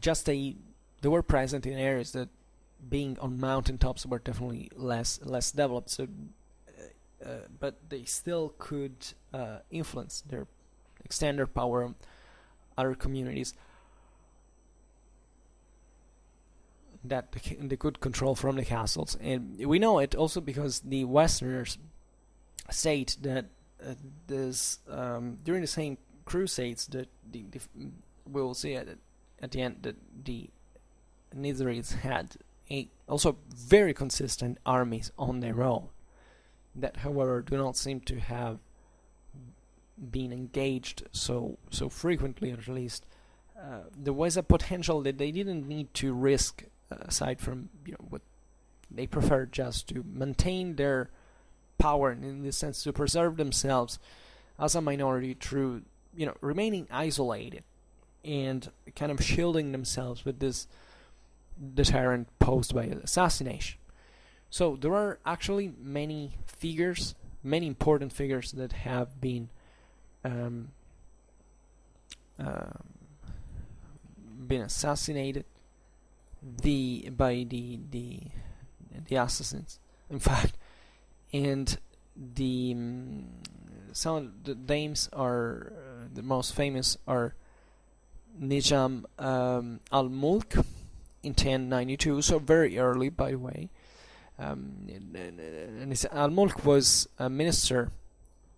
Just they were present in areas that, being on mountaintops, were definitely less developed. So, but they still could influence, extend their power on other communities that they could control from the castles. And we know it also because the Westerners state that during the same crusades that we will see at the end that the Nizarites had also very consistent armies on their own, that however do not seem to have been engaged so frequently, or at least there was a potential that they didn't need to risk, aside from what they preferred, just to maintain their power, and in the sense to preserve themselves as a minority through remaining isolated and kind of shielding themselves with this deterrent posed by assassination. So there are actually many important figures that have been assassinated by the assassins, in fact, and some of the names are the most famous are Nizam al-Mulk in 1092, so very early, by the way. And Al-Mulk was a minister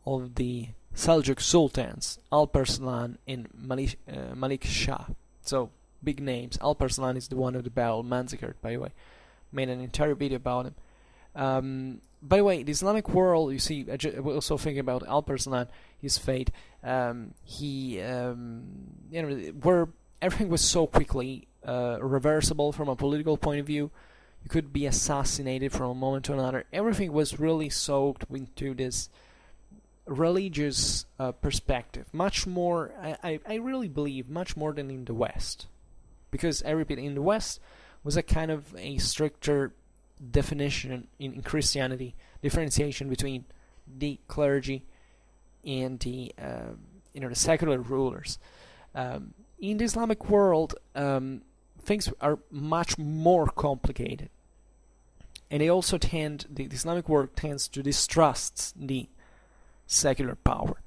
of the Seljuq sultans, Alparslan and Malik Shah. So big names. Alparslan is the one of the battle massacred, by the way. Made an entire video about him. By the way, the Islamic world, you see, we're also thinking about Alparslan, his fate. Where everything was so quickly reversible from a political point of view. You could be assassinated from a moment to another. Everything was really soaked into this religious perspective. Much more, I really believe, much more than in the West. Because I repeat, in the West was a kind of a stricter definition in Christianity, differentiation between the clergy and the secular rulers. In the Islamic world, things are much more complicated, and they also the Islamic world tends to distrust the secular power.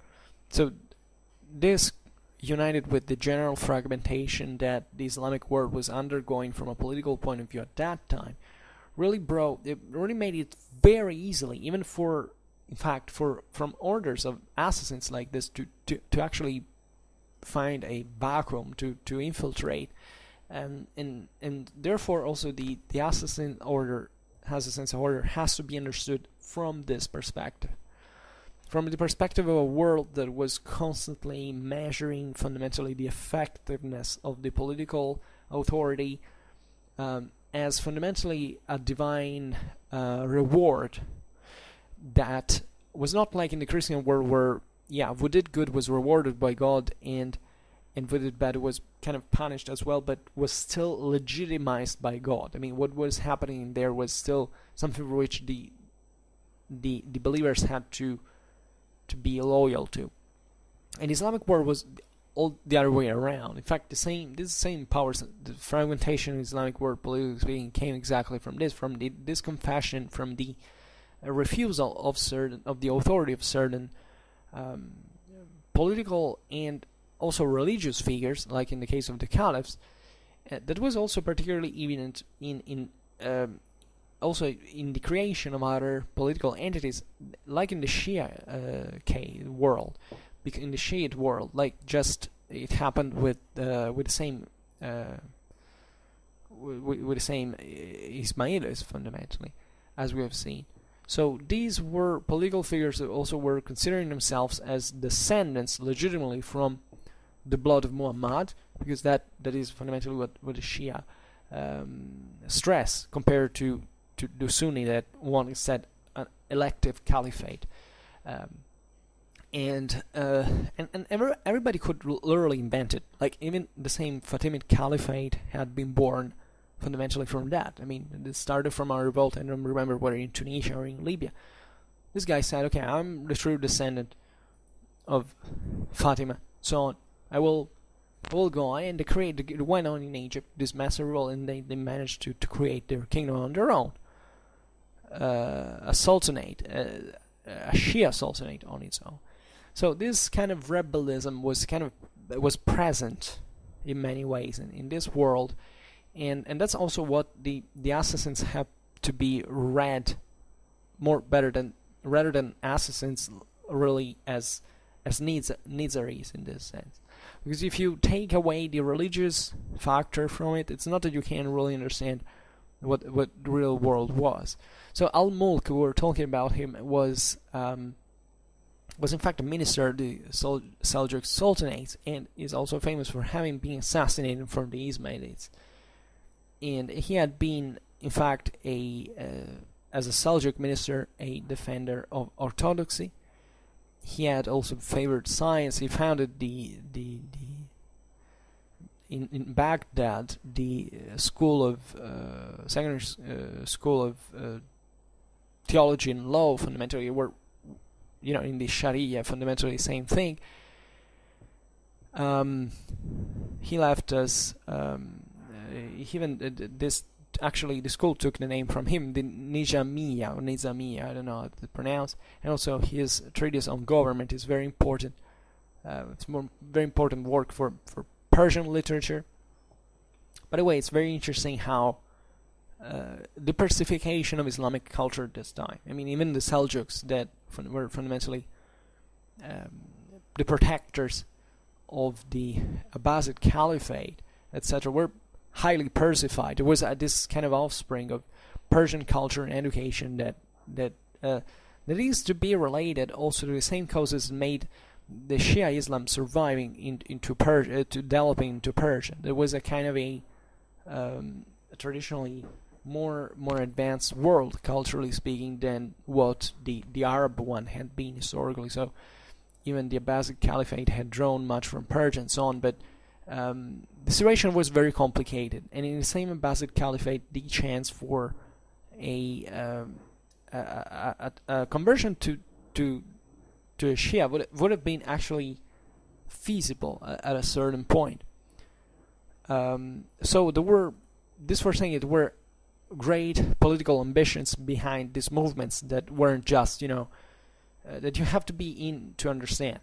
So this, united with the general fragmentation that the Islamic world was undergoing from a political point of view at that time, really made it very easily, even from orders of assassins like this, to actually find a vacuum to infiltrate, and therefore also the assassin's order has to be understood from this perspective. From the perspective of a world that was constantly measuring fundamentally the effectiveness of the political authority as fundamentally a divine reward, that was not like in the Christian world where, who did good was rewarded by God, and who did bad was kind of punished as well, but was still legitimized by God. I mean, what was happening there was still something for which the believers had to be loyal to. And the Islamic world was all the other way around. In fact, this same powers, the fragmentation in Islamic world, politically speaking, came exactly from this confession, from the refusal of the authority of certain political and also religious figures, like in the case of the caliphs. That was also particularly evident in also in the creation of other political entities, like in the Shia world, in the Shiite world, like just it happened with the same Ismailis fundamentally, as we have seen. So these were political figures that also were considering themselves as descendants legitimately from the blood of Muhammad, because that is fundamentally what the Shia stress compared to the Sunni, that one said an elective caliphate, and everybody could literally invent it. Like even the same Fatimid Caliphate had been born fundamentally from that. I mean, it started from a revolt. I don't remember whether in Tunisia or in Libya. This guy said, "Okay, I'm the true descendant of Fatima, so on. I will go on," and it went on in Egypt, this massive revolt, and they managed to create their kingdom on their own. A sultanate, a Shia sultanate on its own. So this kind of rebellism was present in many ways in this world, and that's also what the assassins have to be read rather than assassins really as Nizaris in this sense. Because if you take away the religious factor from it, it's not that you can really understand what the real world was. So Al-Mulk, we were talking about him, was in fact a minister of the Seljuq Sultanate, and is also famous for having been assassinated from the Ismailis. And he had been, in fact, as a Seljuq minister, a defender of orthodoxy. He had also favored science. He founded in Baghdad the secondary school of theology and law. Fundamentally, were in the Sharia, fundamentally the same thing. He left us. The school took the name from him, the Nizamiya, I don't know how to pronounce. And also his treatise on government is very important. It's very important work for Persian literature. By the way, it's very interesting how the Persification of Islamic culture at this time. I mean, even the Seljuqs that were fundamentally the protectors of the Abbasid Caliphate, etc., were highly Persified. There was this kind of offspring of Persian culture and education that is to be related also to the same causes that made the Shia Islam surviving into Persia, to developing into Persia. There was a kind of a traditionally more advanced world, culturally speaking, than what the Arab one had been historically. So even the Abbasid Caliphate had drawn much from Persia and so on, but the situation was very complicated. And in the same Abbasid Caliphate, the chance for a conversion to a Shia would have been actually feasible at a certain point. So there were great political ambitions behind these movements that weren't just that you have to be in to understand,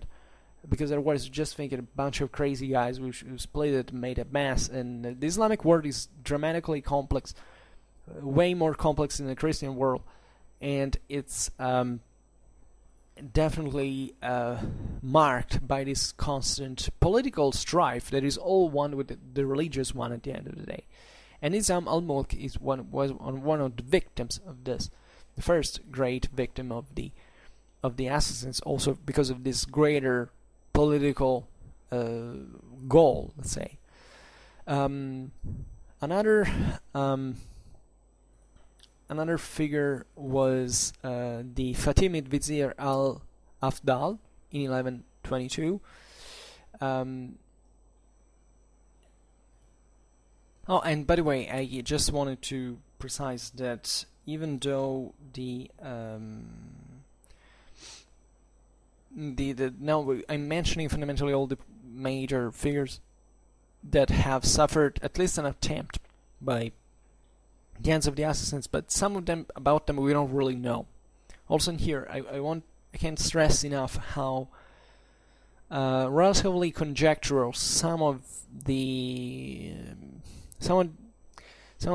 because otherwise you just think a bunch of crazy guys who split it and made a mess. And the Islamic world is dramatically complex, way more complex than the Christian world, and it's definitely marked by this constant political strife that is all one with the religious one at the end of the day. And Nizam al-Mulk was one of the victims of this, the first great victim of the assassins, also because of this greater political goal, let's say. Another figure was the Fatimid Vizier al-Afdal in 1122. Oh, and by the way, I just wanted to precise that even though now I'm mentioning fundamentally all the major figures that have suffered at least an attempt by the hands of the assassins, but some of them about them we don't really know. Also in here, I can't stress enough how relatively conjectural some of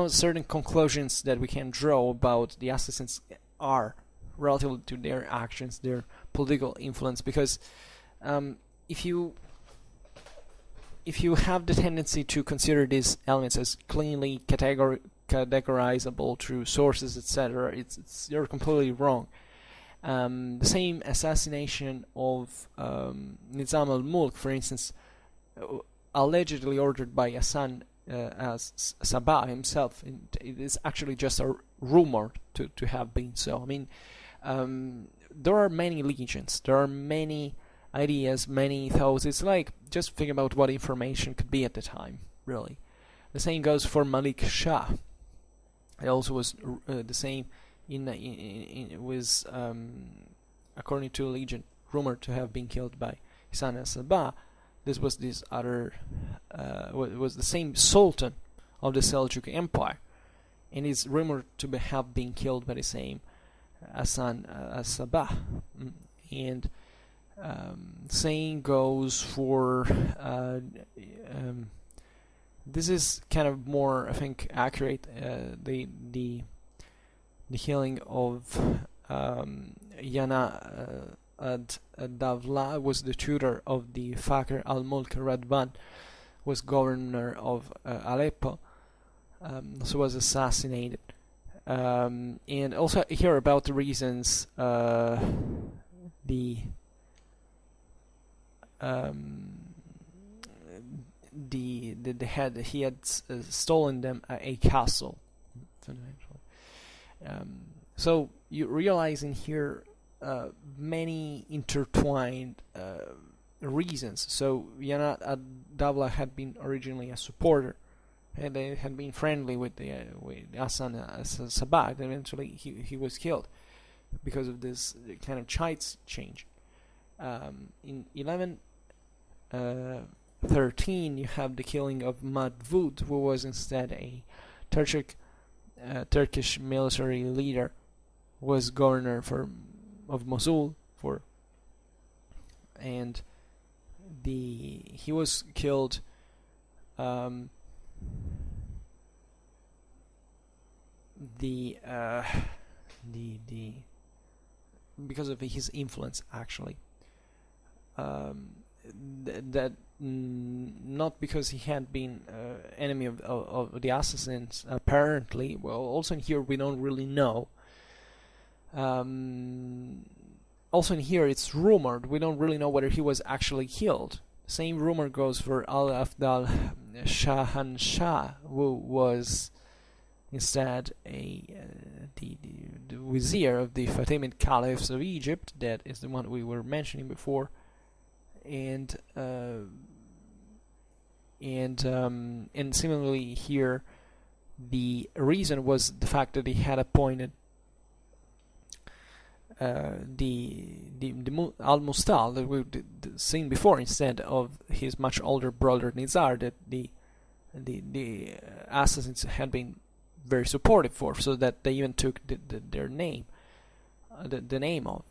certain conclusions that we can draw about the assassins are relative to their actions, their political influence, because if you have the tendency to consider these elements as cleanly categorizable through sources, etc., you're completely wrong. The same assassination of Nizam al-Mulk, for instance, allegedly ordered by Hassan as Sabah himself, it is actually just a rumor to have been so. I mean, there are many legends, there are many ideas, many thoughts. It's like, just think about what information could be at the time, really. The same goes for Malik Shah. It also was the same was according to legend rumored to have been killed by Hassan al-Sabah. This was this other was the same Sultan of the Seljuq Empire, and is rumored to have been killed by the same Hassan al-Sabah. And same goes for this is kind of more, I think, accurate. The killing of Yana ad-Dawla was the tutor of the Fakir Al-Mulk Radwan, was governor of Aleppo, so was assassinated. And also here about the reasons he had stolen them a castle, fundamentally. So you realize in here many intertwined reasons. So Yana ad-Dawla had been originally a supporter, and they had been friendly with Hassan al-Sabah. Eventually he was killed because of this kind of chides change. In 1113 you have the killing of Davood, who was instead a Turkish military leader, was governor of Mosul and he was killed because of his influence, actually. Not because he had been enemy of the assassins, apparently. Well, also in here we don't really know. Also in here it's rumored, we don't really know whether he was actually killed. Same rumor goes for Al-Afdal Shahanshah, who was instead the vizier of the Fatimid caliphs of Egypt. That is the one we were mentioning before. And similarly here, the reason was the fact that he had appointed the Al-Mustal that we've seen before, instead of his much older brother Nizar, that the assassins had been very supportive for, so that they even took their name, the name of.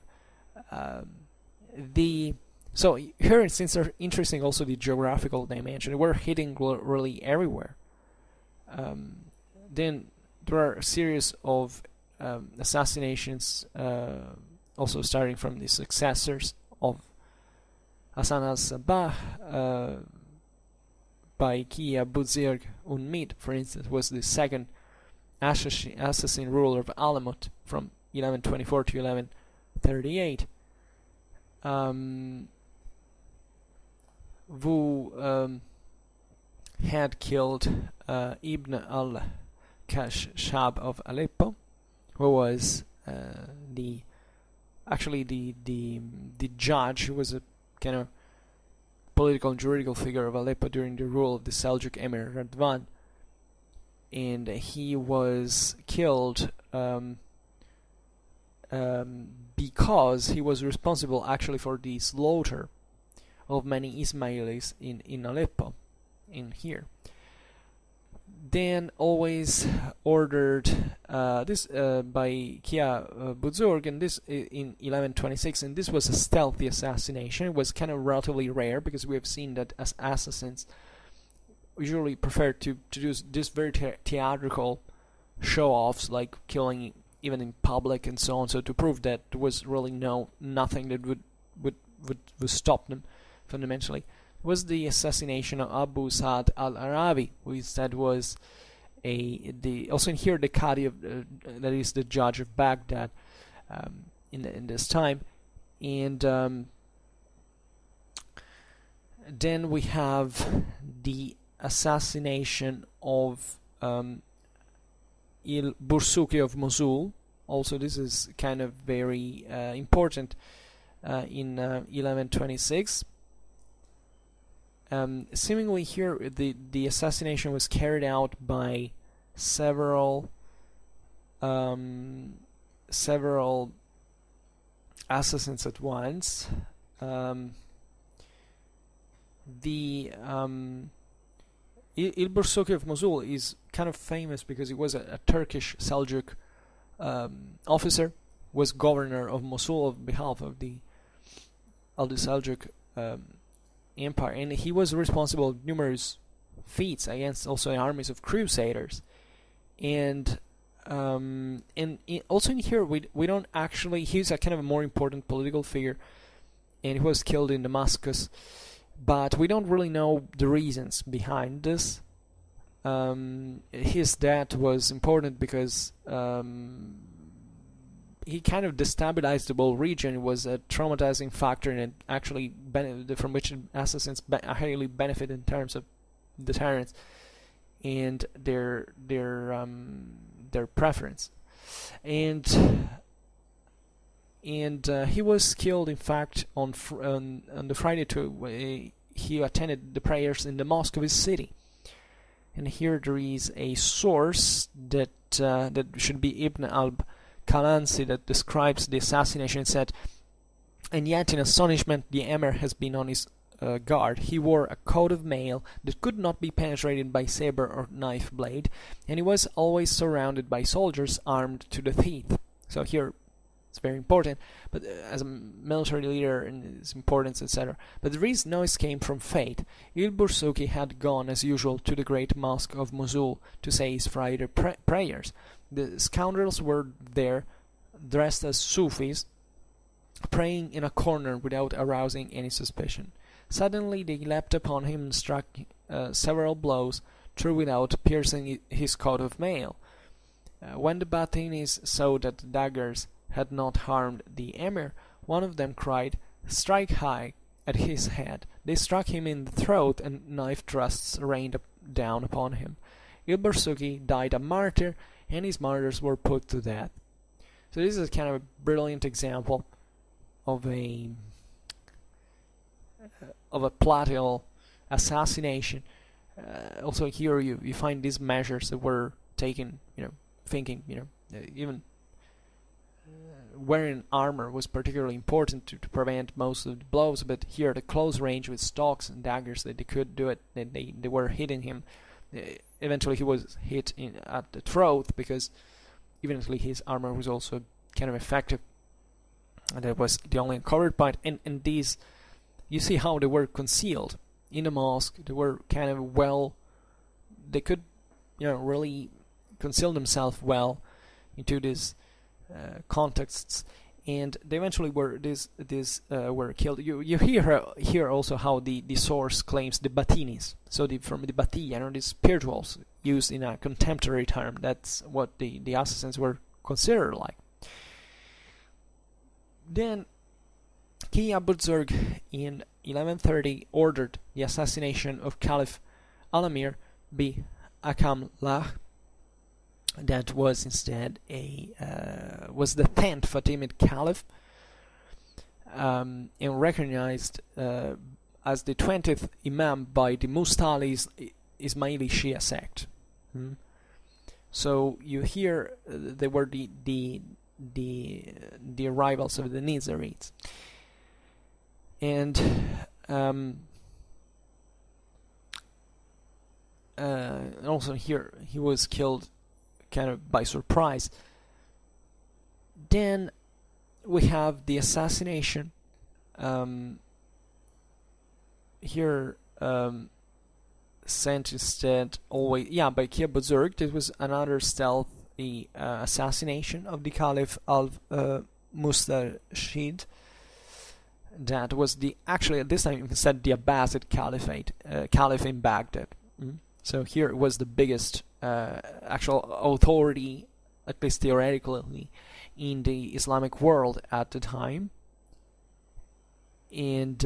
So here it's interesting also the geographical dimension. We're hitting really everywhere. Then there are a series of assassinations, also starting from the successors of Hassan al-Sabbah, by Kia Buzirg Unmid, for instance, was the second assassin ruler of Aleppo from 1124 to 1138. Who had killed Ibn al-Kashshab of Aleppo, who was the judge, who was a kind of political and juridical figure of Aleppo during the rule of the Seljuq Emir Radwan, and he was killed because he was responsible actually for the slaughter of many Ismailis in Aleppo, in here. Then always ordered this by Kia Buzurg, and this in 1126, and this was a stealthy assassination. It was kind of relatively rare because we have seen that as assassins usually prefer to do this very theatrical show-offs, like killing even in public and so on. So to prove that there was really nothing that would stop them fundamentally, was the assassination of Abu Sa'd al-Arabi, who instead was also in here the Qadi of that is the judge of Baghdad in this time. And then we have the assassination of al-Bursuqi of Mosul. Also, this is kind of very important in 1126. Seemingly here the assassination was carried out by several assassins at once. The al-Bursuqi of Mosul is kind of famous because he was a Turkish Seljuk officer, was governor of Mosul on behalf of the Seljuk Empire, and he was responsible for numerous feats against also armies of crusaders. And also in here we don't actually, he's a kind of a more important political figure, and he was killed in Damascus, but we don't really know the reasons behind this. His death was important because he kind of destabilized the whole region. It was a traumatizing factor, and it actually from which assassins highly benefit in terms of deterrence and their preference. And he was killed, in fact, on the Friday he attended the prayers in the mosque of his city. And here there is a source that should be Ibn al-Qalansi that describes the assassination. It said, "And yet in astonishment the emir has been on his guard. He wore a coat of mail that could not be penetrated by saber or knife blade, and he was always surrounded by soldiers armed to the teeth." So here it's very important, but as a military leader and his importance, etc. But the reason noise came from fate. al-Bursuqi had gone as usual to the great mosque of Mosul to say his Friday prayers. The scoundrels were there, dressed as Sufis, praying in a corner without arousing any suspicion. Suddenly they leapt upon him and struck several blows, through without piercing his coat of mail. When the Batinis saw that the daggers had not harmed the emir, one of them cried, "Strike high!" at his head. They struck him in the throat, and knife thrusts rained down upon him. al-Bursuqi died a martyr, and his martyrs were put to death. So this is kind of a brilliant example of a political assassination. Also here you find these measures that were taken, thinking, even wearing armor was particularly important to prevent most of the blows, but here the close range with stalks and daggers that they could do it, they were hitting him. Eventually he was hit at the throat because eventually his armor was also kind of effective. That was the only uncovered point. And these, you see how they were concealed in the mosque. They were kind of they could, really conceal themselves well into these contexts, and they eventually were were killed. You hear also how the source claims the Batinis, so from the Bati, the spirituals used in a contemporary term. That's what the assassins were considered like. Then King Bursuke in 1130 ordered the assassination of Caliph Al-Amir bi Akamlah. That was instead was the 10th Fatimid Caliph, and recognized as the 20th Imam by the Nizari Ismaili Shia sect. So you hear they were the rivals of the Nizarites, and also here he was killed kind of by surprise. Then we have the assassination here, sent instead by King Bursuke. This was another stealthy assassination of the Caliph al-Mustashid. That was actually at this time said the Abbasid Caliph in Baghdad. So here it was the biggest actual authority, at least theoretically, in the Islamic world at the time. And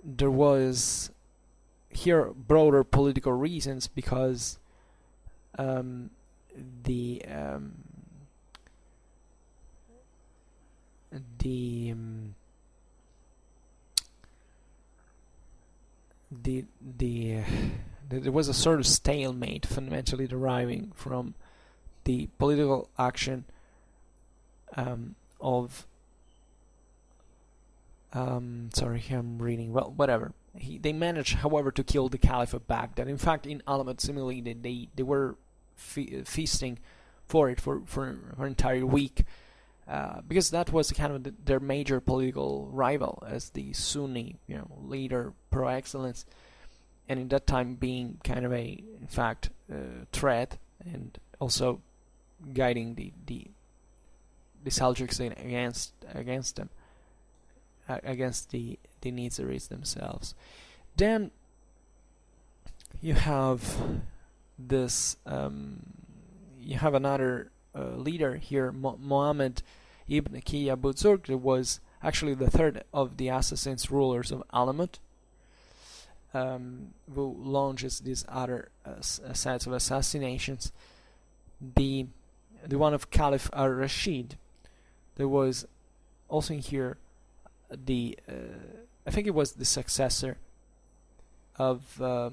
there was here broader political reasons, because the there was a sort of stalemate fundamentally deriving from the political action of sorry, I'm reading. Well, whatever. They managed, however, to kill the Caliph of Baghdad. In fact, in Alamut, similarly, they were feasting for it for an entire week, because that was kind of their major political rival as the Sunni, leader par excellence, and in that time being kind of in fact, threat, and also guiding the Seljuqs against them. Against the Nizaris themselves. Then you have this. You have another leader here, Mohammad Ibn Qiya Bursuke, who was actually the third of the assassins rulers of Alamut, who launches these other sets of assassinations. The one of Caliph al-Rashid. There was also in here I think it was the successor of the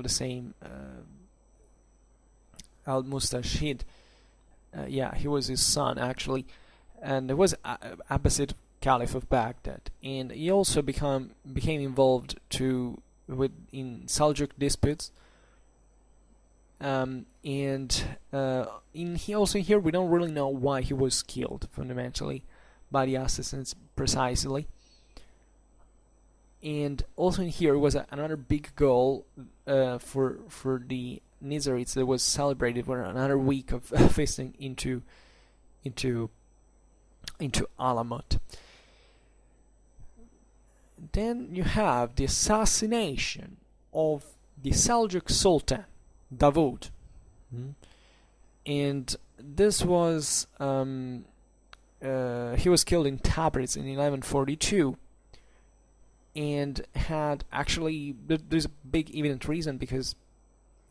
same al-Mustashid. He was his son actually, and there was Abbasid Caliph of Baghdad, and he also became involved in Seljuq disputes. And also here we don't really know why he was killed fundamentally by the assassins precisely. And also in here was another big goal for the Nizarites that was celebrated with another week of feasting into Alamut. Then you have the assassination of the Seljuq Sultan Davood, and this was he was killed in Tabriz in 1142. And had actually, there's a big evident reason, because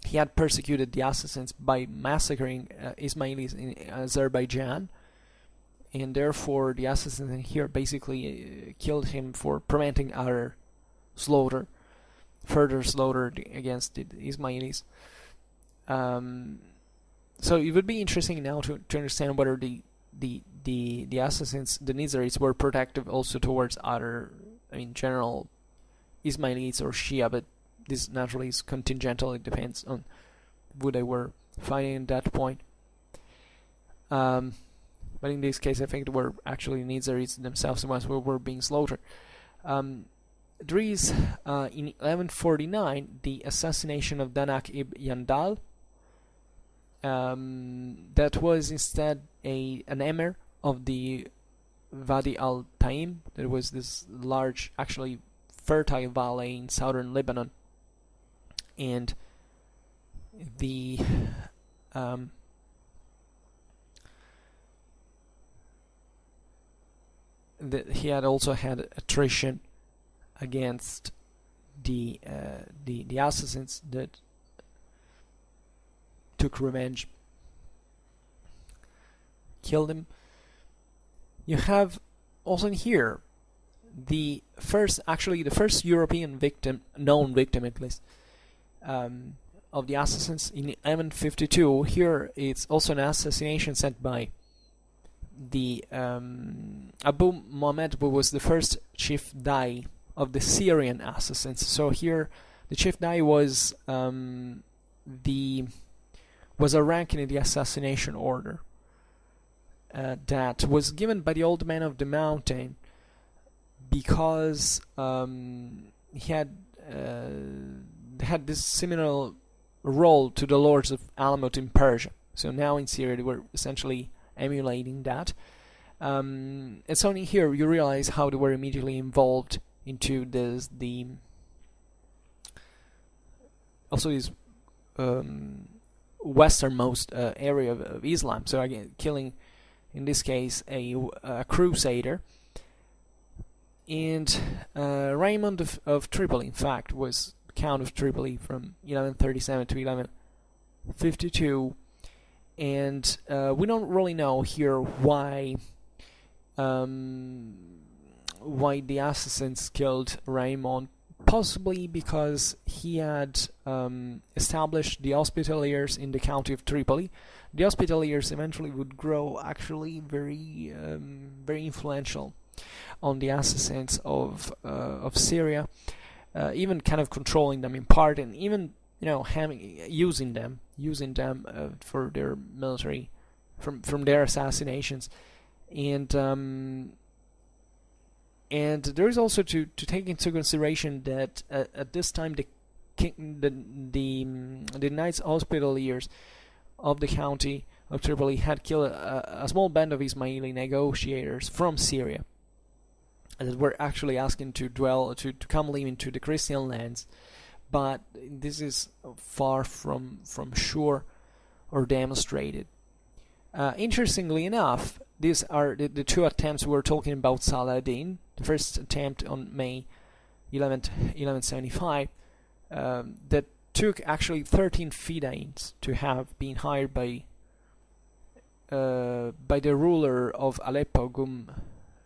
he had persecuted the assassins by massacring Ismailis in Azerbaijan, and therefore the assassins in here basically killed him for preventing further slaughter against the Ismailis. So it would be interesting now to understand whether the assassins, the Nizarites, were protective also towards other, general Ismailis or Shia, but this naturally is contingental. It depends on who they were fighting at that point. but in this case I think they were actually Nizaris themselves the ones who were being slaughtered. There is in 1149 the assassination of Danak ibn Yandal. That was instead an emir of the Wadi al-Taim. There was this large, actually fertile valley in southern Lebanon, and he had also had attrition against the assassins that took revenge, killed him. You have also in here the first European victim, known victim at least, of the assassins in 1152. Here it's also an assassination sent by the Abu Muhammad, who was the first chief Dai of the Syrian assassins. So here the chief Dai was a rank in the assassination order that was given by the old man of the mountain because he had this similar role to the lords of Al-Mulk in Persia. So now in Syria they were essentially emulating that. And so in here you realize how they were immediately involved into this westernmost area of Islam. So again, killing in this case a crusader. And Raymond of Tripoli, in fact, was Count of Tripoli from 1137 to 1152, and we don't really know here why the assassins killed Raymond. Possibly because he had established the Hospitaliers in the county of Tripoli. The Hospitaliers eventually would grow actually very influential on the assassins of Syria, even kind of controlling them in part, and even using them for their military from their assassinations. And there is also to take into consideration that at this time the Knights Hospitaliers of the county of Tripoli had killed a small band of Ismaili negotiators from Syria that were actually asking to come live into the Christian lands, but this is far from sure or demonstrated. Interestingly enough, these are the two attempts we were talking about. Saladin, the first attempt on May 1175, that took actually 13 Fidains to have been hired by the ruler of Aleppo,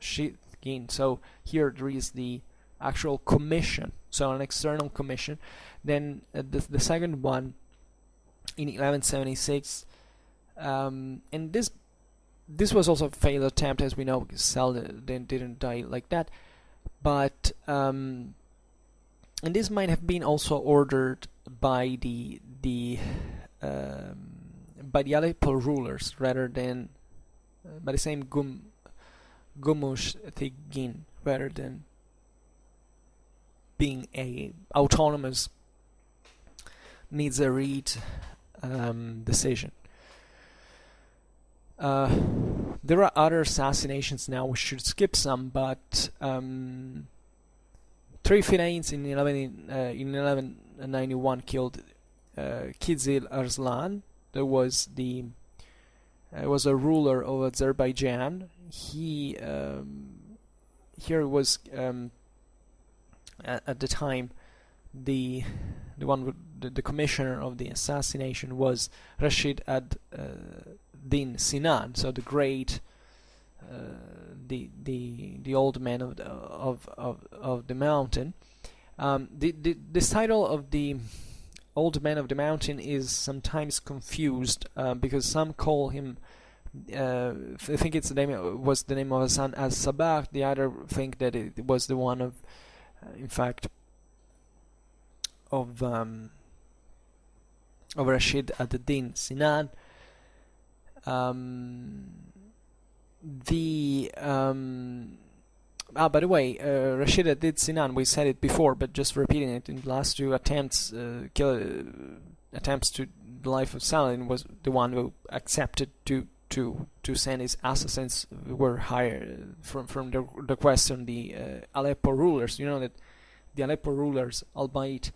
Shidgin. So here there is the actual commission, so an external commission. Then the second one in 1176, and this was also a failed attempt, as we know, because Saladin didn't die like that. But and this might have been also ordered by the Aleppo rulers rather than by the same Gumush Tigin, rather than being a autonomous Nizari decision. There are other assassinations now. We should skip some, but 3 Fidains in 1191 killed Kizil Arslan. There was was a ruler of Azerbaijan. He here was at the time the commissioner of the assassination was Rashid ad-Din Sinan, so the great the old man of the mountain. This title of the old man of the mountain is sometimes confused because some call him I think was the name of Hassan as-Sabah. The other think that it was the one of in fact of Rashid ad-Din Sinan. by the way, Rashid ad-Din Sinan, we said it before, but just repeating it, in the last two attempts to the life of Saladin, was the one who accepted to send his assassins, who were hired from the request from the Aleppo rulers. You know that the Aleppo rulers, albeit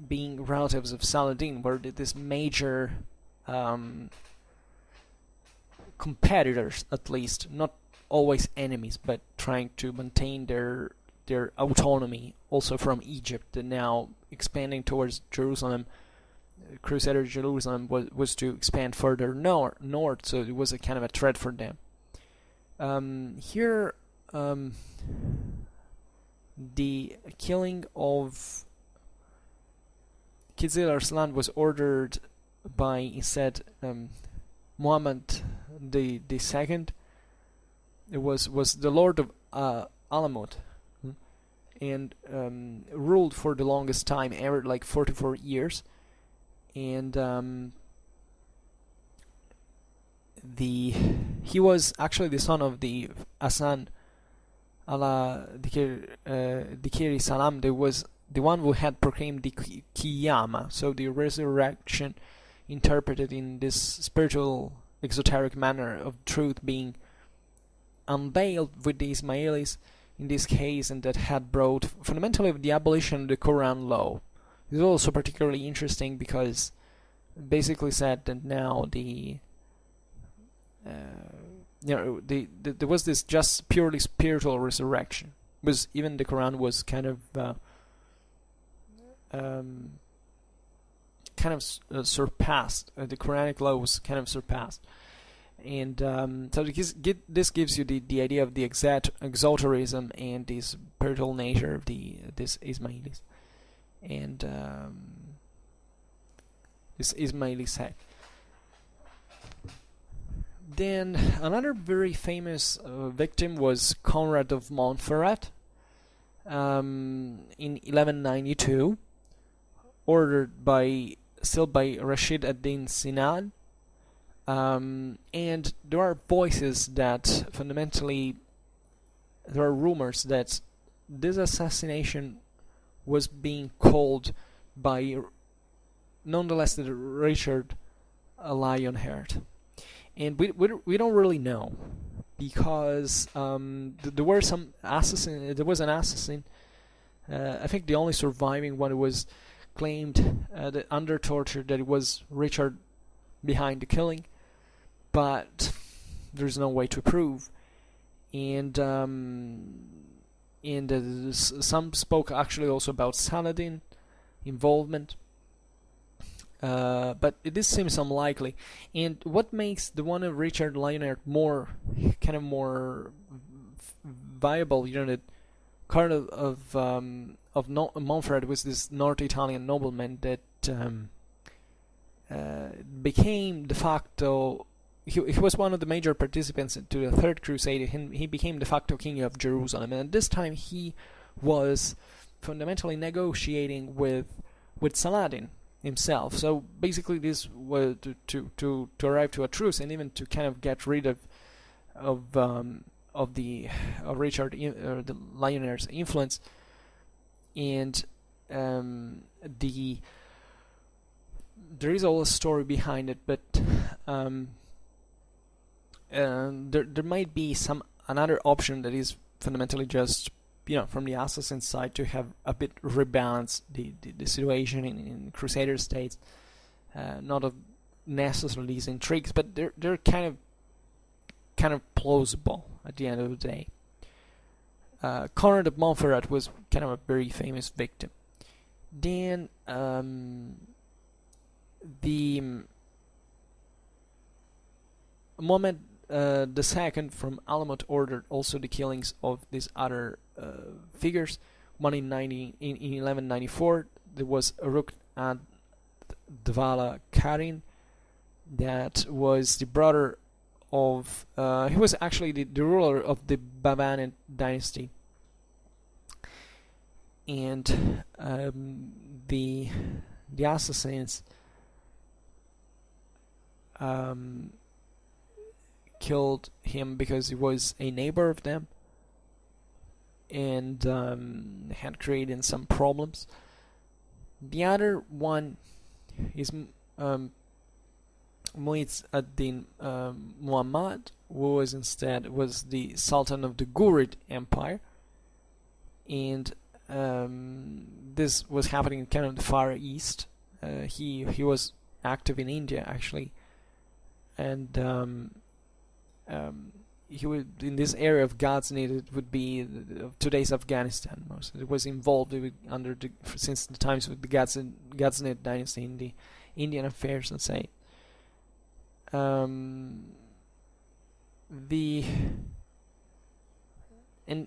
being relatives of Saladin, were this major competitors, at least, not always enemies, but trying to maintain their autonomy also from Egypt, and now expanding towards Jerusalem. Crusader Jerusalem was to expand further north, so it was a kind of a threat for them. Here, the killing of Qizil Arslan was ordered by, instead, Muhammad the Second. It was the Lord of Alamut, and ruled for the longest time, ever, like 44 years. And he was actually the son of the Hassan ala Dikiri Salam. There was the one who had proclaimed the Qiyama, so the resurrection, interpreted in this spiritual exoteric manner of truth being unveiled with the Ismailis in this case, and that had brought fundamentally the abolition of the Quran law. It's also particularly interesting because it basically said that now there was this just purely spiritual resurrection. Was even the Quran was kind of surpassed. The Quranic law was kind of surpassed, and so this gives you the idea of the exoterism and the spiritual nature of this Ismailis. And this Ismaili sect. Then another very famous victim was Conrad of Montferrat, in 1192, ordered still by Rashid ad-Din Sinan. And there are voices that fundamentally, there are rumors that this assassination was being called by, nonetheless, Richard Lionheart, and we don't really know, because there were some assassin. There was an assassin. I think the only surviving one was claimed that under torture that it was Richard behind the killing, but there's no way to prove, and some spoke actually also about Saladin involvement, but this seems unlikely. And what makes the one of Richard Lionheart more viable, that Cardinal of Montferrat was this North Italian nobleman that became de facto. He was one of the major participants to the Third Crusade. He became de facto king of Jerusalem, and at this time he was fundamentally negotiating with Saladin himself. So basically, this was to arrive to a truce, and even to kind of get rid of Richard the Lionheart's influence, and there is all a story behind it, but there might be another option that is fundamentally just, from the assassin side, to have a bit rebalance the situation in Crusader states, not of necessarily these intrigues, but they're kind of plausible at the end of the day. Conrad of Montferrat was kind of a very famous victim. Then the Mohammed II from Alamut ordered also the killings of these other figures. One in 1194, there was Rukn ad-Dawla Karin, that was the brother of he was actually the ruler of the Babanid dynasty, and the assassins killed him because he was a neighbor of them and had created some problems. The other one is Muiz ad-Din Muhammad, who was the Sultan of the Ghurid Empire, and this was happening in kind of the Far East. He was active in India actually, and he would, in this area of Ghazni, it would be today's Afghanistan. Most it was involved since the times of the Ghaznid dynasty in the Indian affairs, let's say. And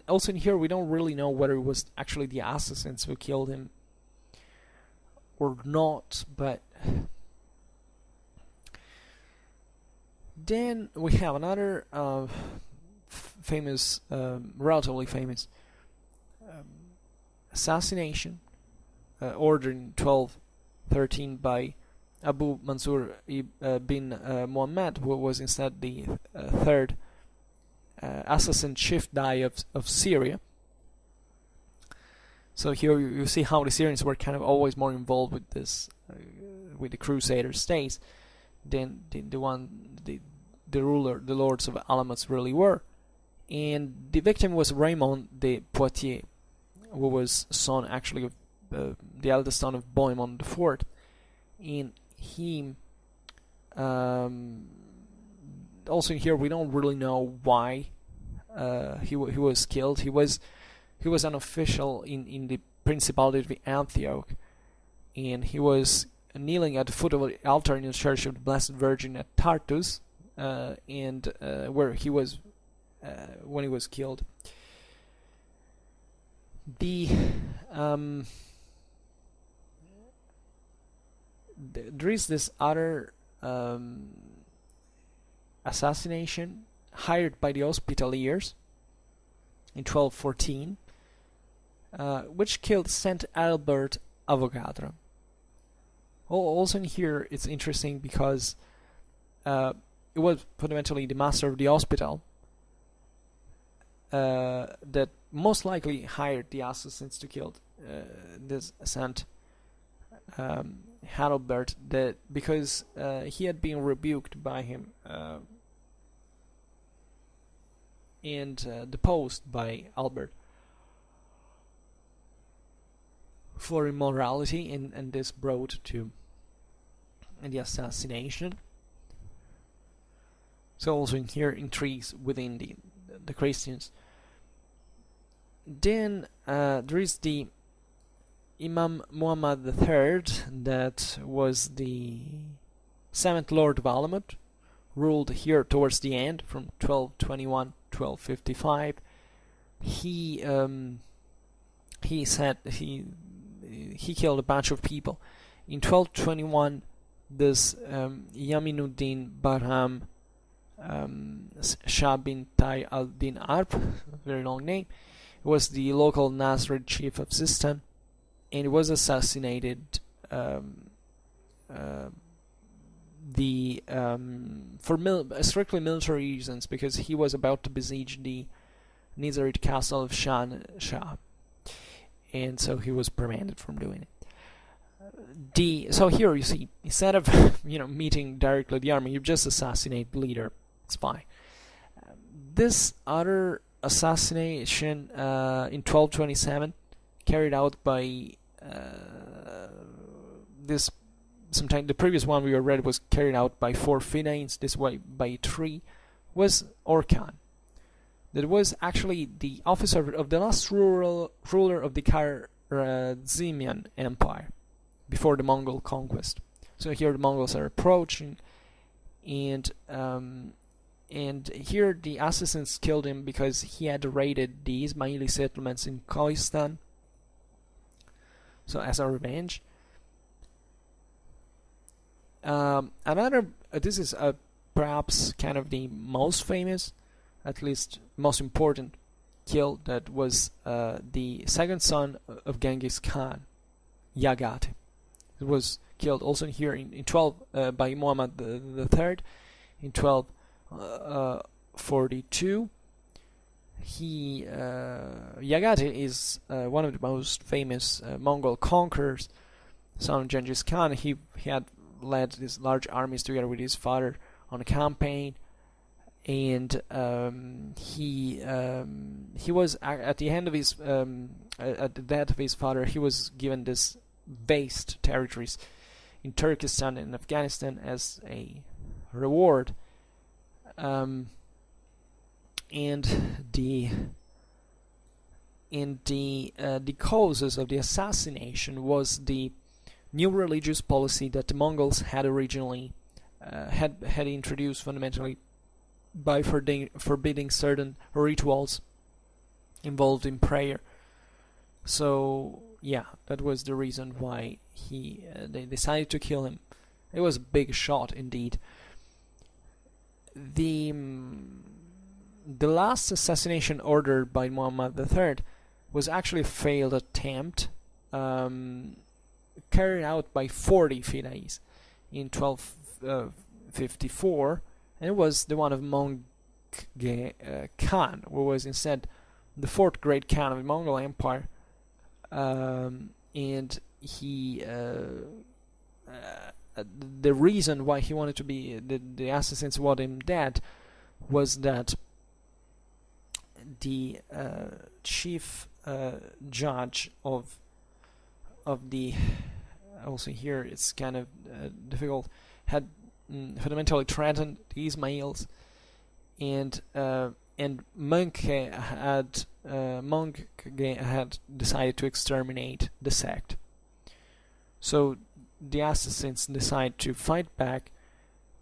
also in here we don't really know whether it was actually the assassins who killed him or not, but then we have another famous, relatively famous assassination ordered in 1213 by Abu Mansur bin Muhammad, who was instead the third assassin Shifdai of Syria. So here you see how the Syrians were kind of always more involved with this, with the Crusader states, than the lords of Alamads really were. And the victim was Raymond de Poitiers, who was son actually of the eldest son of Bohemond IV. And he also here we don't really know why he was killed. He was an official in the Principality of Antioch, and he was kneeling at the foot of the altar in the Church of the Blessed Virgin at Tartus, and where he was when he was killed. There is this other assassination hired by the Hospitaliers in 1214, which killed Saint Albert Avogadro. Also in here it's interesting because it was fundamentally the master of the hospital that most likely hired the assassins to kill this Saint Hadalbert, because he had been rebuked by him and deposed by Albert for immorality, and this brought to the assassination. So also in here intrigues within the Christians. Then there is the Imam Mohammad III, that was the 7th Lord of Alamut, ruled here towards the end from 1221 1255. He killed a bunch of people. In 1221, this Yaminuddin Barham Shah bin Tai al-Din Arp, very long name, was the local Nasrid chief of Sistan, and he was assassinated for strictly military reasons, because he was about to besiege the Nizari castle of Shah, and so he was prevented from doing it. So here you see, instead of meeting directly the army, you just assassinate the leader. It's fine. This other assassination in 1227, carried out by the previous one we already was carried out by 4 Finanes, this way by 3, was Orkhan. That was actually the officer of the last ruler of the Kharazmian Empire before the Mongol conquest. So here the Mongols are approaching, and here the assassins killed him because he had raided the Ismaili settlements in Khoistan, so as a revenge. This is perhaps kind of the most famous, at least most important kill, that was the second son of Genghis Khan, Yagat. It was killed also here in 12 by Muhammad III in 12 1242. Yagati is one of the most famous Mongol conquerors, son of Genghis Khan. He had led these large armies together with his father on a campaign, and he was at the end of his at the death of his father, he was given this vast territories in Turkestan and Afghanistan as a reward. And the causes of the assassination was the new religious policy that the Mongols had originally had introduced, fundamentally by forbidding certain rituals involved in prayer. So yeah, that was the reason why they decided to kill him. It was a big shot indeed. The last assassination ordered by Muhammad III was actually a failed attempt, carried out by 40 fidais in 1254, and it was the one of Mongol Khan, who was instead the fourth great Khan of the Mongol Empire, and he the reason why he wanted to be the assassins wanted him dead was that the chief judge of the, also here it's kind of difficult, had fundamentally threatened the Ismailis, and Monk had decided to exterminate the sect. So the assassins decide to fight back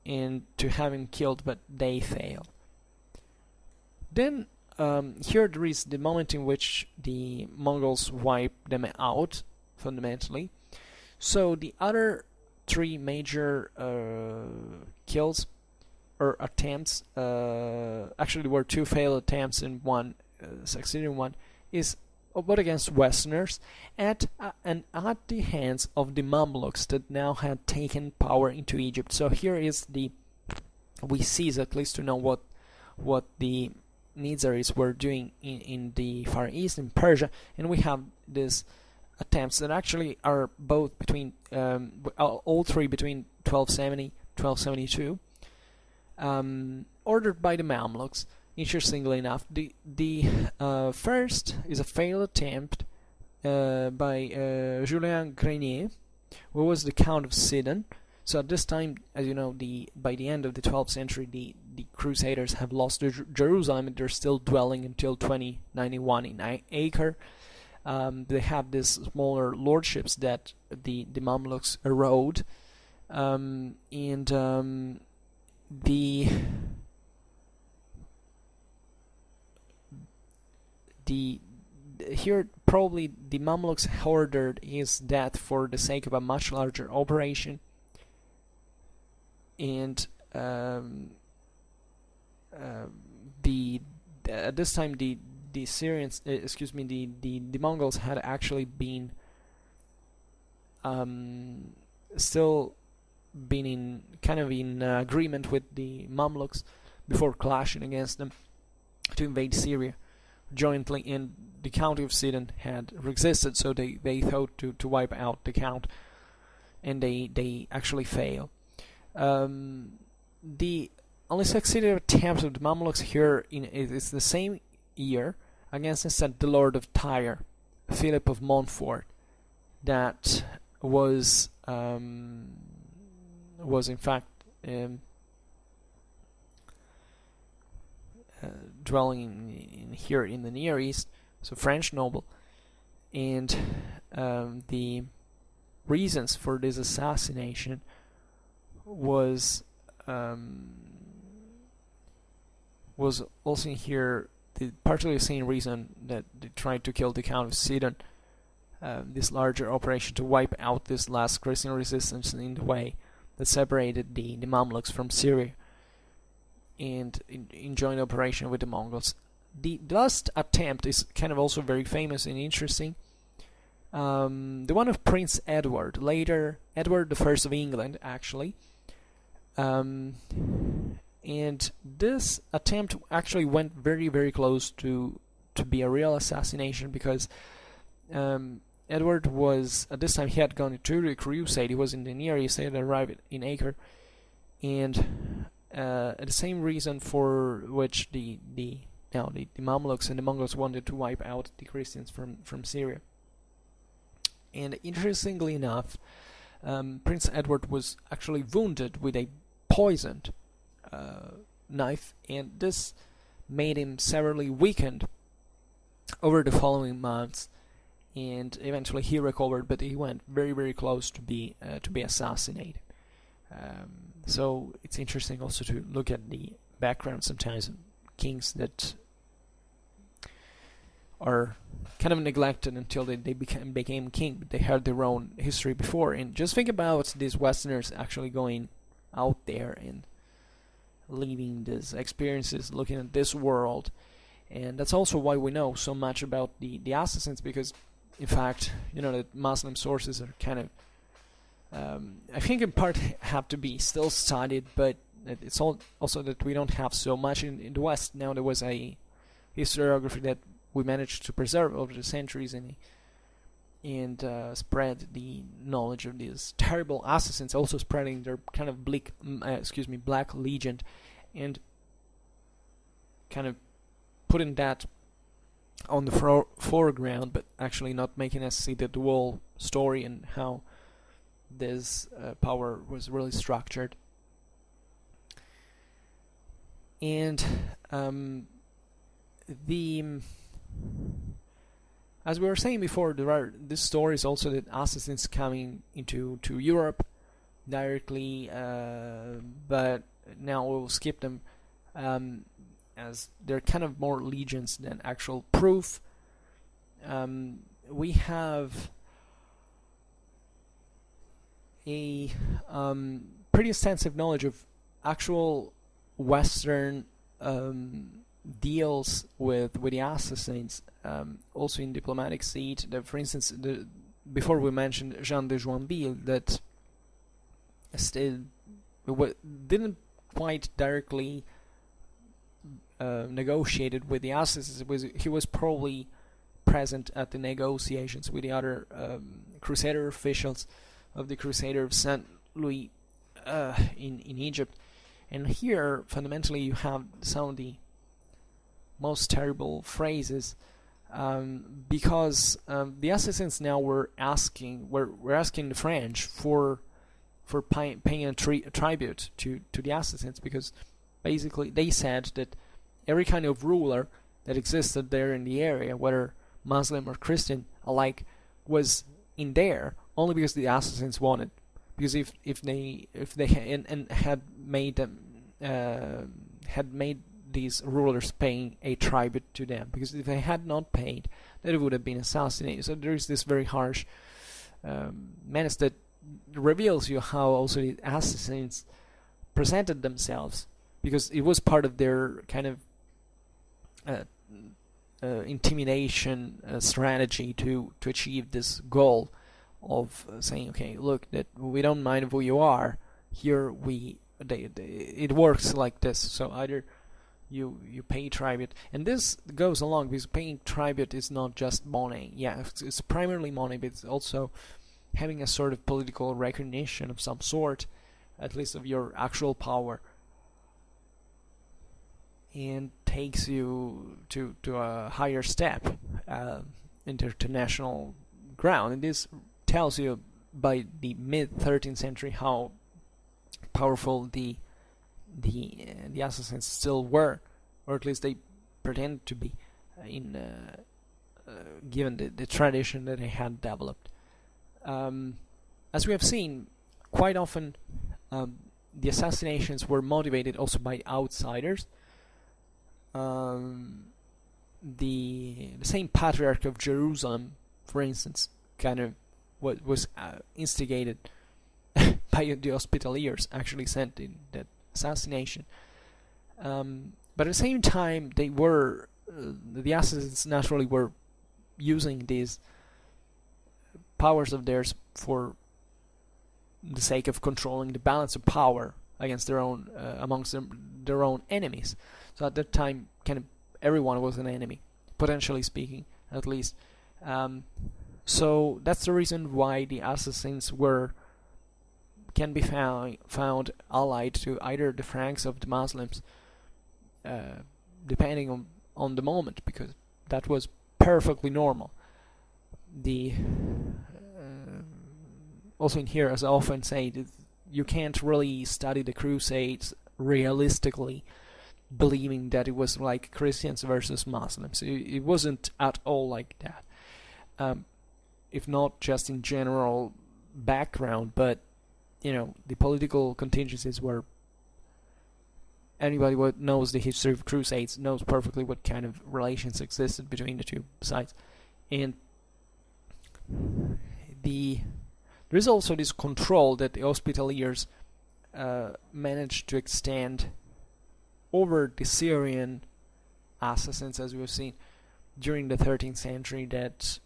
and to have him killed, but they fail. Then here there is the moment in which the Mongols wipe them out, fundamentally. So the other three major kills or attempts, actually there were two failed attempts and one succeeding one, is but against Westerners at the hands of the Mamluks that now had taken power into Egypt. So here is we seize, at least to know what the Nizaris were doing in the Far East, in Persia, and we have these attempts that actually are both between all three between 1270 1272, ordered by the Mamluks. Interestingly enough, the first is a failed attempt by Julien Grenier, who was the Count of Sidon. So at this time, as you know, by the end of the 12th century, the Crusaders have lost Jerusalem, and they're still dwelling until 2091 in Acre. They have these smaller lordships that the Mamluks erode, here probably the Mamluks ordered his death for the sake of a much larger operation, and at this time the Syrians, the Mongols had actually been still been in agreement with the Mamluks before clashing against them to invade Syria jointly, and the county of Sidon had resisted, so they thought to wipe out the count, and they actually fail. The only succeeded attempt of the Mamluks here is the same year against instead the Lord of Tyre, Philip of Montfort, that was in fact dwelling in here in the Near East, so French noble, and the reasons for this assassination was also in here partly the same reason that they tried to kill the Count of Sidon, this larger operation to wipe out this last Christian resistance in the way that separated the Mamluks from Syria, and in joint operation with the Mongols. The last attempt is kind of also very famous and interesting. The one of Prince Edward, later Edward I of England, actually. And this attempt actually went very, very close to be a real assassination, because Edward was, at this time, he had gone to the crusade. He was in the Near East. He had arrived in Acre, and the same reason for which the Mamluks and the Mongols wanted to wipe out the Christians from Syria. And interestingly enough, Prince Edward was actually wounded with a poisoned knife, and this made him severely weakened over the following months, and eventually he recovered, but he went very, very close to be assassinated. So it's interesting also to look at the background sometimes of kings that are kind of neglected until they became king, but they had their own history before. And just think about these Westerners actually going out there and living these experiences, looking at this world. And that's also why we know so much about the Assassins, because in fact, the Muslim sources are kind of I think in part have to be still studied, but it's also that we don't have so much in the West. Now there was a historiography that we managed to preserve over the centuries and spread the knowledge of these terrible assassins, also spreading their kind of black legend, and kind of putting that on the foreground, but actually not making us see the dual story and how this power was really structured. And as we were saying before, there are these stories also that assassins coming into Europe directly, but now we'll skip them, as they're kind of more legends than actual proof. We have a pretty extensive knowledge of actual Western deals with the assassins, also in diplomatic seat. For instance, before we mentioned Jean de Joinville, that still didn't quite directly negotiated with the assassins. He was probably present at the negotiations with the other Crusader officials of the Crusader of Saint Louis in Egypt. And here, fundamentally, you have some of the most terrible phrases, because the assassins now were asking the French for paying a tribute to the assassins, because basically they said that every kind of ruler that existed there in the area, whether Muslim or Christian alike, was in there only because the assassins wanted. Because if they had made them had made these rulers paying a tribute to them, because if they had not paid, they would have been assassinated. So there is this very harsh menace that reveals you how also the assassins presented themselves, because it was part of their kind of intimidation strategy to achieve this goal of saying, okay, look, that we don't mind who you are. Here it works like this. So either you pay tribute, and this goes along because paying tribute is not just money. Yeah, it's primarily money, but it's also having a sort of political recognition of some sort, at least of your actual power, and takes you to a higher step, international ground. And this tells you by the mid-13th century how powerful the assassins still were, or at least they pretend to be, given the tradition that they had developed. As we have seen, quite often the assassinations were motivated also by outsiders. The same Patriarch of Jerusalem, for instance, kind of was instigated by the Hospitallers, actually sent in that assassination. But at the same time, they were the assassins naturally were using these powers of theirs for the sake of controlling the balance of power against their own amongst their own enemies. So at that time, kind of everyone was an enemy, potentially speaking, at least. So that's the reason why the assassins can be found allied to either the Franks or the Muslims, depending on the moment, because that was perfectly normal. Also in here, as I often say, you can't really study the Crusades realistically, believing that it was like Christians versus Muslims. It wasn't at all like that. If not just in general background, but the political contingencies were. Anybody who knows the history of Crusades knows perfectly what kind of relations existed between the two sides, and there is also this control that the Hospitallers managed to extend over the Syrian assassins, as we have seen during the 13th century. That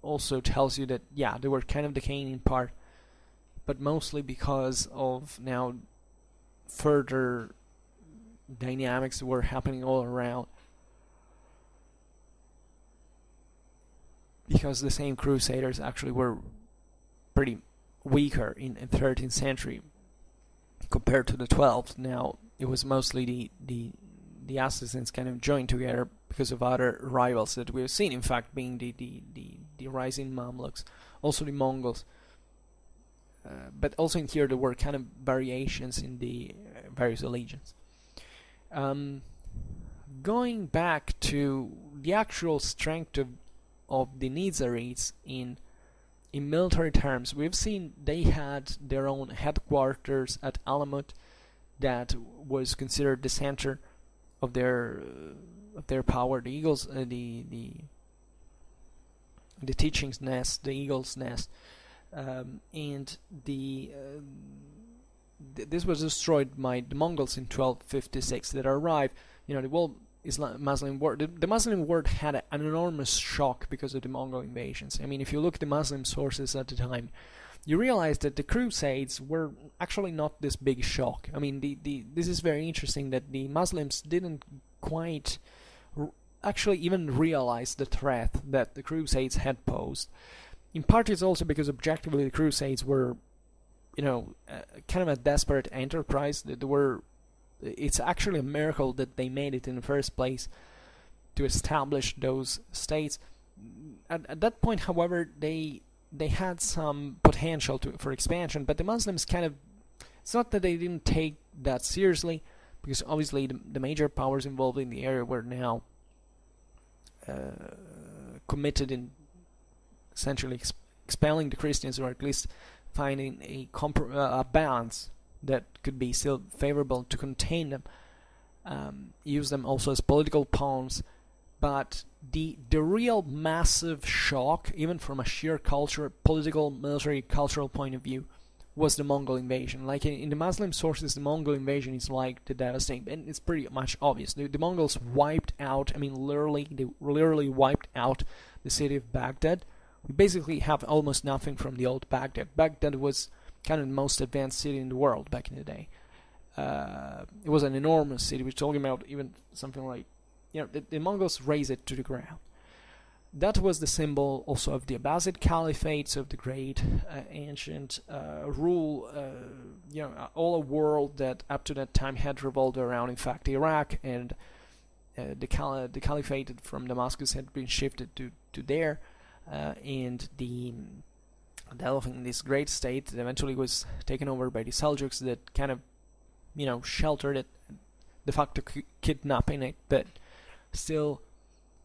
also tells you that they were kind of decaying in part, but mostly because of now further dynamics were happening all around, because the same Crusaders actually were pretty weaker in 13th century compared to the 12th. Now it was mostly the assassins kind of joined together because of other rivals that we have seen, in fact, being the rising Mamluks, also the Mongols, but also in here there were kind of variations in the various allegiance. Going back to the actual strength of the Nizaris in military terms, we've seen they had their own headquarters at Alamut, that was considered the center of their power. The eagles, the teaching's nest, the eagle's nest, and this was destroyed by the Mongols in 1256. That arrived, the whole Muslim world. The Muslim world had an enormous shock because of the Mongol invasions. I mean, if you look at the Muslim sources at the time, you realize that the Crusades were actually not this big shock. I mean, this is very interesting that the Muslims didn't quite actually even realize the threat that the Crusades had posed. In part, it's also because objectively the Crusades were, kind of a desperate enterprise. It's actually a miracle that they made it in the first place to establish those states. At that point, however, they had some potential for expansion, but the Muslims it's not that they didn't take that seriously, because obviously the major powers involved in the area were now committed in essentially expelling the Christians, or at least finding a balance that could be still favorable to contain them, use them also as political pawns. But the real massive shock, even from a sheer political, military, cultural point of view, was the Mongol invasion. Like in the Muslim sources, the Mongol invasion is like the devastating, and it's pretty much obvious. The Mongols wiped out, they literally wiped out the city of Baghdad. We basically have almost nothing from the old Baghdad. Baghdad was kind of the most advanced city in the world back in the day. It was an enormous city. We're talking about even something like, the Mongols razed it to the ground. That was the symbol also of the Abbasid Caliphates, of the great ancient rule, all a world that up to that time had revolved around, in fact, Iraq, and the Caliphate from Damascus had been shifted to there, and developing this great state that eventually was taken over by the Seljuqs, that kind of, sheltered it, de facto kidnapping it, but still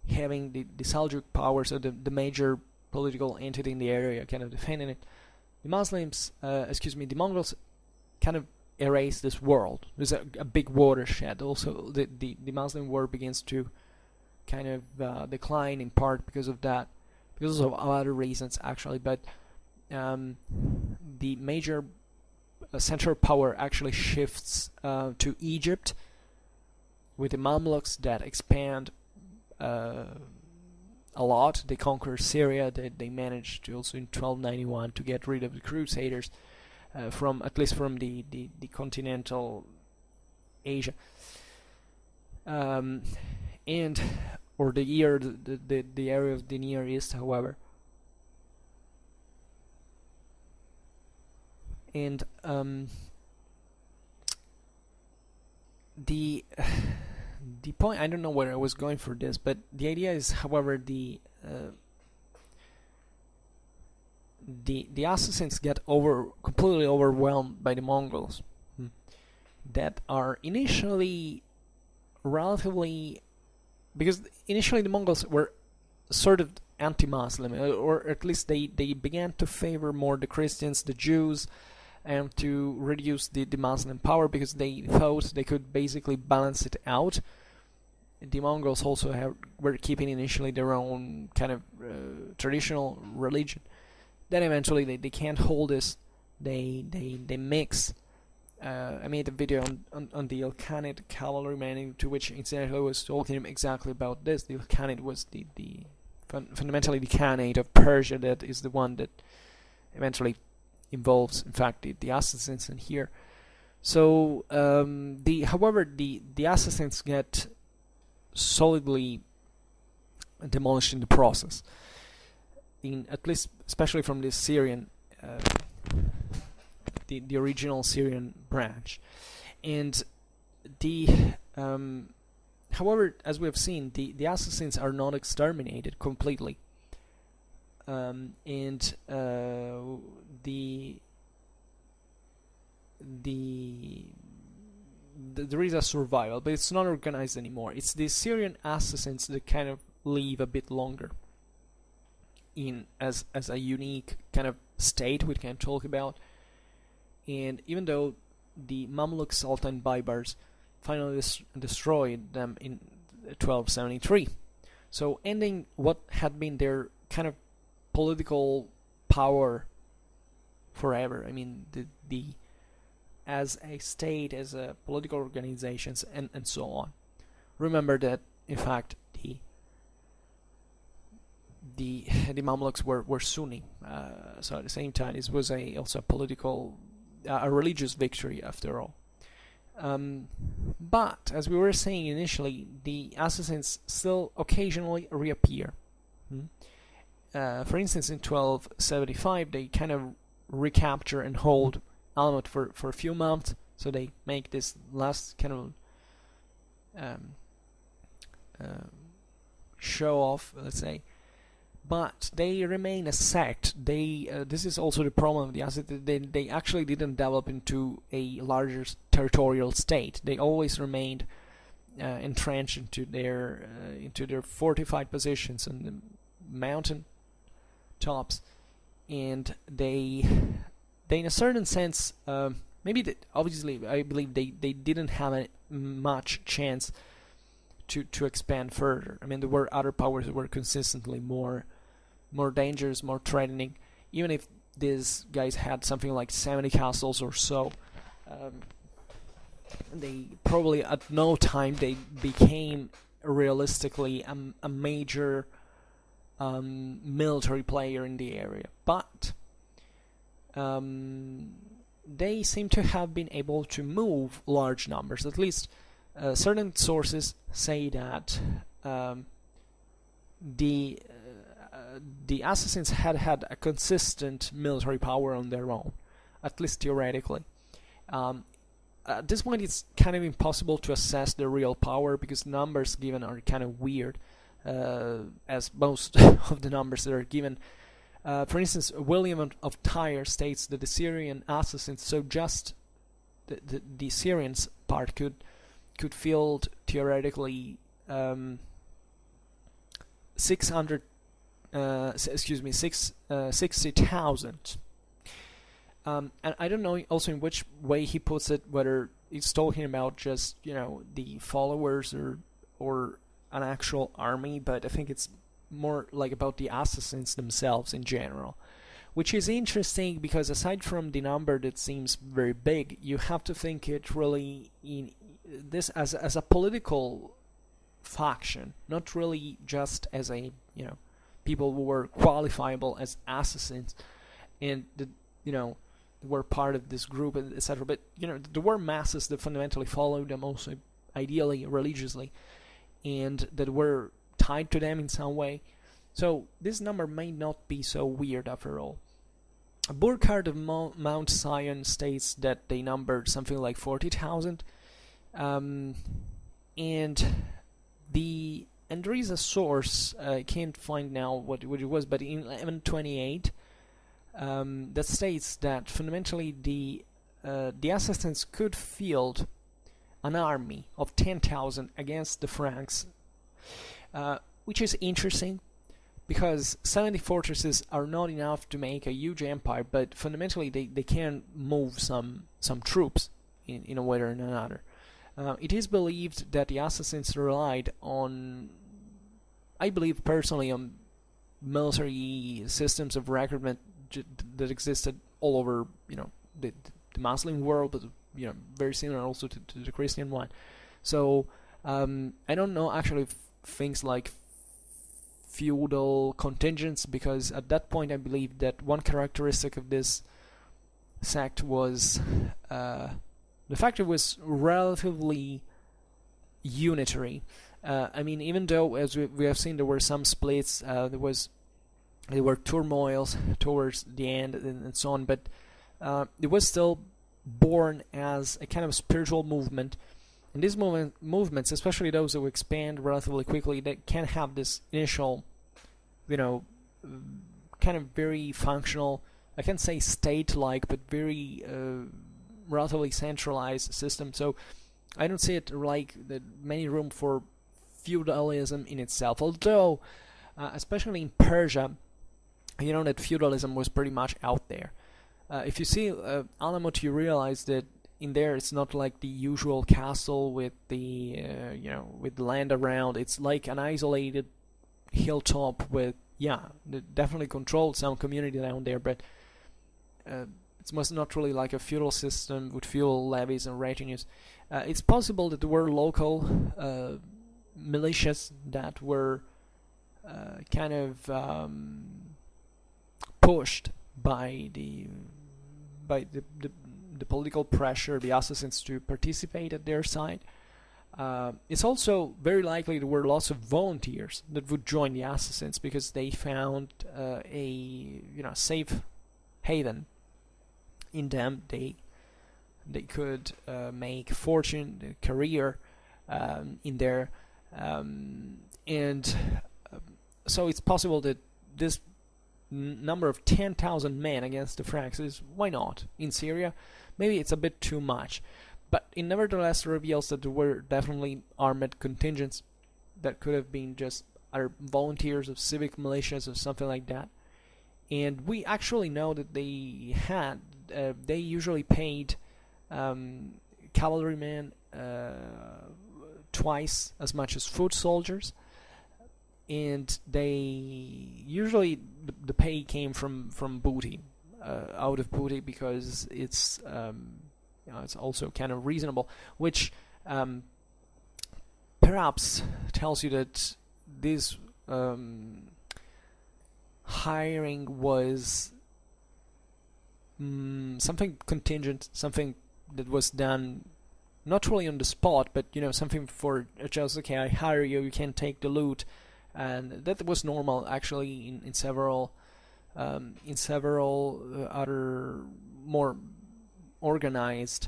having the Seljuq powers, or the major political entity in the area, kind of defending it. The Mongols kind of erased this world. There's a big watershed. Also, the Muslim world begins to kind of decline, in part because of that, because of other reasons actually, but the major central power actually shifts to Egypt, with the Mamluks that expand a lot. They conquer Syria. They managed to also in 1291 to get rid of the Crusaders, from the continental Asia, and or the area of the Near East, however. And the point, I don't know where I was going for this, but the idea is, however, the Assassins get completely overwhelmed by the Mongols, that are initially relatively, because initially the Mongols were sort of anti-Muslim, or at least they began to favor more the Christians, the Jews, and to reduce the Muslim power, because they thought they could basically balance it out. The Mongols also were keeping initially their own kind of traditional religion. Then eventually they can't hold this. They mix. I made a video on the Ilkhanate cavalryman, to which incidentally I was talking exactly about this. The Ilkhanate was the fundamentally the Khanate of Persia, that is the one that eventually involves, in fact, the Assassins in here. So, however, the Assassins get solidly demolished in the process. At least, especially from the Syrian, the original Syrian branch, and however, as we have seen, the Assassins are not exterminated completely, and there is a survival, but it's not organized anymore. It's the Syrian Assassins that kind of live a bit longer as a unique kind of state we can talk about. And even though the Mamluk Sultan Baybars finally destroyed them in 1273, so ending what had been their kind of political power forever. I mean, the as a state, as a political organizations, and so on. Remember that, in fact, the Mamluks were Sunni, so at the same time it was also a political, a religious victory after all. But as we were saying initially, the Assassins still occasionally reappear. For instance, in 1275 they kind of recapture and hold Al-Mulk for a few months, so they make this last kind of show off, let's say. But they remain a sect. This is also the problem of the Assassins. They actually didn't develop into a larger territorial state. They always remained entrenched into their fortified positions on the mountain tops, and they in a certain sense, obviously I believe they didn't have much chance to expand further. I mean, there were other powers that were consistently more dangerous, more threatening. Even if these guys had something like 70 castles or so, they probably at no time they became realistically a major military player in the area. But they seem to have been able to move large numbers. At least certain sources say that the Assassins had a consistent military power on their own, at least theoretically. At this point, it's kind of impossible to assess their real power, because numbers given are kind of weird, as most of the numbers that are given. For instance, William of Tyre states that the Syrian Assassins, so just the Syrians part, could field theoretically 60,000. And I don't know also in which way he puts it, whether he's talking about just the followers or an actual army, but I think it's more like about the Assassins themselves in general, which is interesting because aside from the number that seems very big, you have to think it really in this as a political faction, not really just as a people who were qualifiable as assassins, and were part of this group, etc. But there were masses that fundamentally followed them, also ideally religiously, and that were tied to them in some way. So this number may not be so weird after all. Burkhard of Mount Sion states that they numbered something like 40,000, and there is a source, I can't find now what it was, but in 1128, that states that fundamentally the assassins could field an army of 10,000 against the Franks, which is interesting, because 70 fortresses are not enough to make a huge empire, but fundamentally they can move some troops in a way or another. It is believed that the assassins relied on, I believe personally, on military systems of recruitment that existed all over, the Muslim world, but very similar also to the Christian one. So I don't know actually things like feudal contingents, because at that point I believe that one characteristic of this sect was the fact it was relatively unitary. Even though, as we have seen, there were some splits, there were turmoils towards the end and so on, but it was still born as a kind of spiritual movement. And these movements, especially those that expand relatively quickly, they can have this initial, kind of very functional, I can't say state-like, but very relatively centralized system. So I don't see it like many room for feudalism in itself. Although, especially in Persia, that feudalism was pretty much out there. If you see Alamut, you realize that in there it's not like the usual castle with the with the land around. It's like an isolated hilltop with definitely controlled some community down there, but it was not really like a feudal system with feudal levies and retinues. It's possible that there were local militias that were kind of pushed by the political pressure, the assassins to participate at their side. It's also very likely there were lots of volunteers that would join the assassins because they found a safe haven in them. They could make fortune, career in there, and so it's possible that this number of 10,000 men against the Franks is, why not, in Syria? Maybe it's a bit too much, but it nevertheless reveals that there were definitely armed contingents that could have been just other volunteers of civic militias or something like that. And we actually know that they usually paid cavalrymen twice as much as foot soldiers, and they usually the pay came from booty, out of booty, because it's it's also kind of reasonable, which perhaps tells you that this hiring was something contingent, something that was done not really on the spot, but something for just, okay, I hire you, you can take the loot. And that was normal actually in several other more organized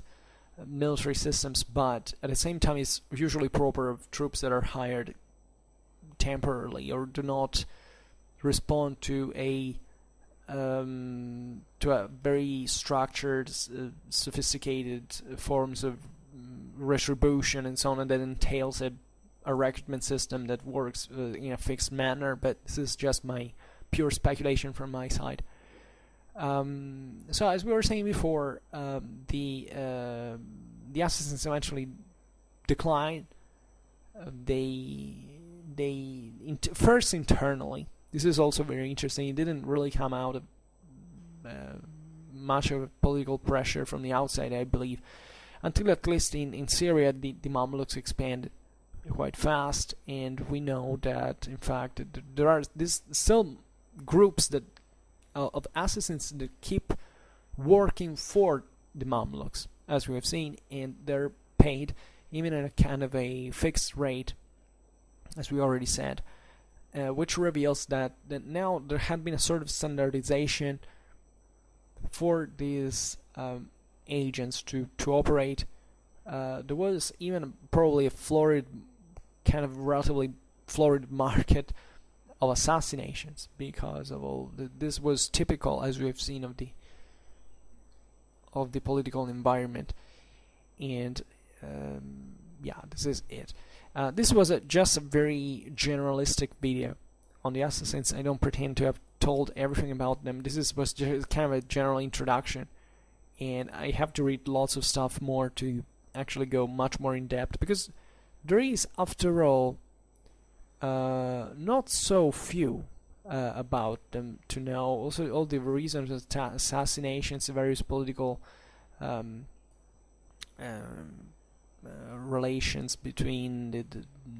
military systems, but at the same time it's usually proper of troops that are hired temporarily or do not respond to a very structured, sophisticated forms of retribution and so on, and that entails a recruitment system that works in a fixed manner. But this is just my pure speculation from my side. So as we were saying before, the assassins eventually declined. First internally. This is also very interesting. It didn't really come out of much of political pressure from the outside, I believe, until at least in Syria the Mamluks expanded quite fast, and we know that in fact there are still groups that of assassins that keep working for the Mamluks, as we have seen, and they're paid even at a kind of a fixed rate, as we already said, which reveals that now there had been a sort of standardization for these agents to operate. There was even probably a relatively florid market of assassinations because of all this was typical, as we have seen, of the political environment. And yeah, this is it. This was just a very generalistic video on the assassins. I don't pretend to have told everything about them. This was just kind of a general introduction, and I have to read lots of stuff more to actually go much more in depth, because there is, after all, not so few about them to know. Also, all the reasons of assassinations, various political relations between the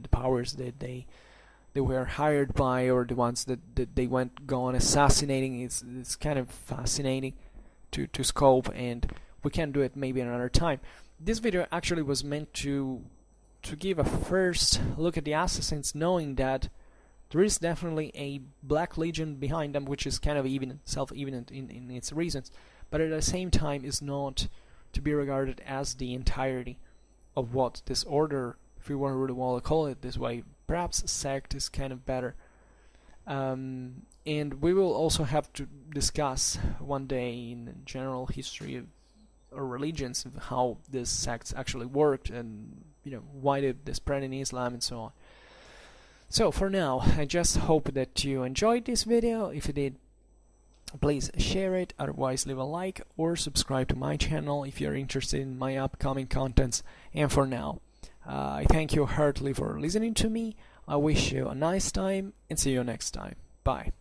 powers that they were hired by, or the ones that they go on assassinating. It's kind of fascinating to scope, and we can do it maybe another time. This video actually was meant to give a first look at the assassins, knowing that there is definitely a Black Legion behind them, which is kind of self-evident in its reasons, but at the same time is not to be regarded as the entirety of what this order, if we want to call it this way, perhaps sect is kind of better. And we will also have to discuss one day in the general history of or religions of how these sects actually worked, and why they spread in Islam and so on. So for now, I just hope that you enjoyed this video. If you did, please share it, otherwise leave a like or subscribe to my channel if you're interested in my upcoming contents. And for now, I thank you heartily for listening to me. I wish you a nice time and see you next time. Bye.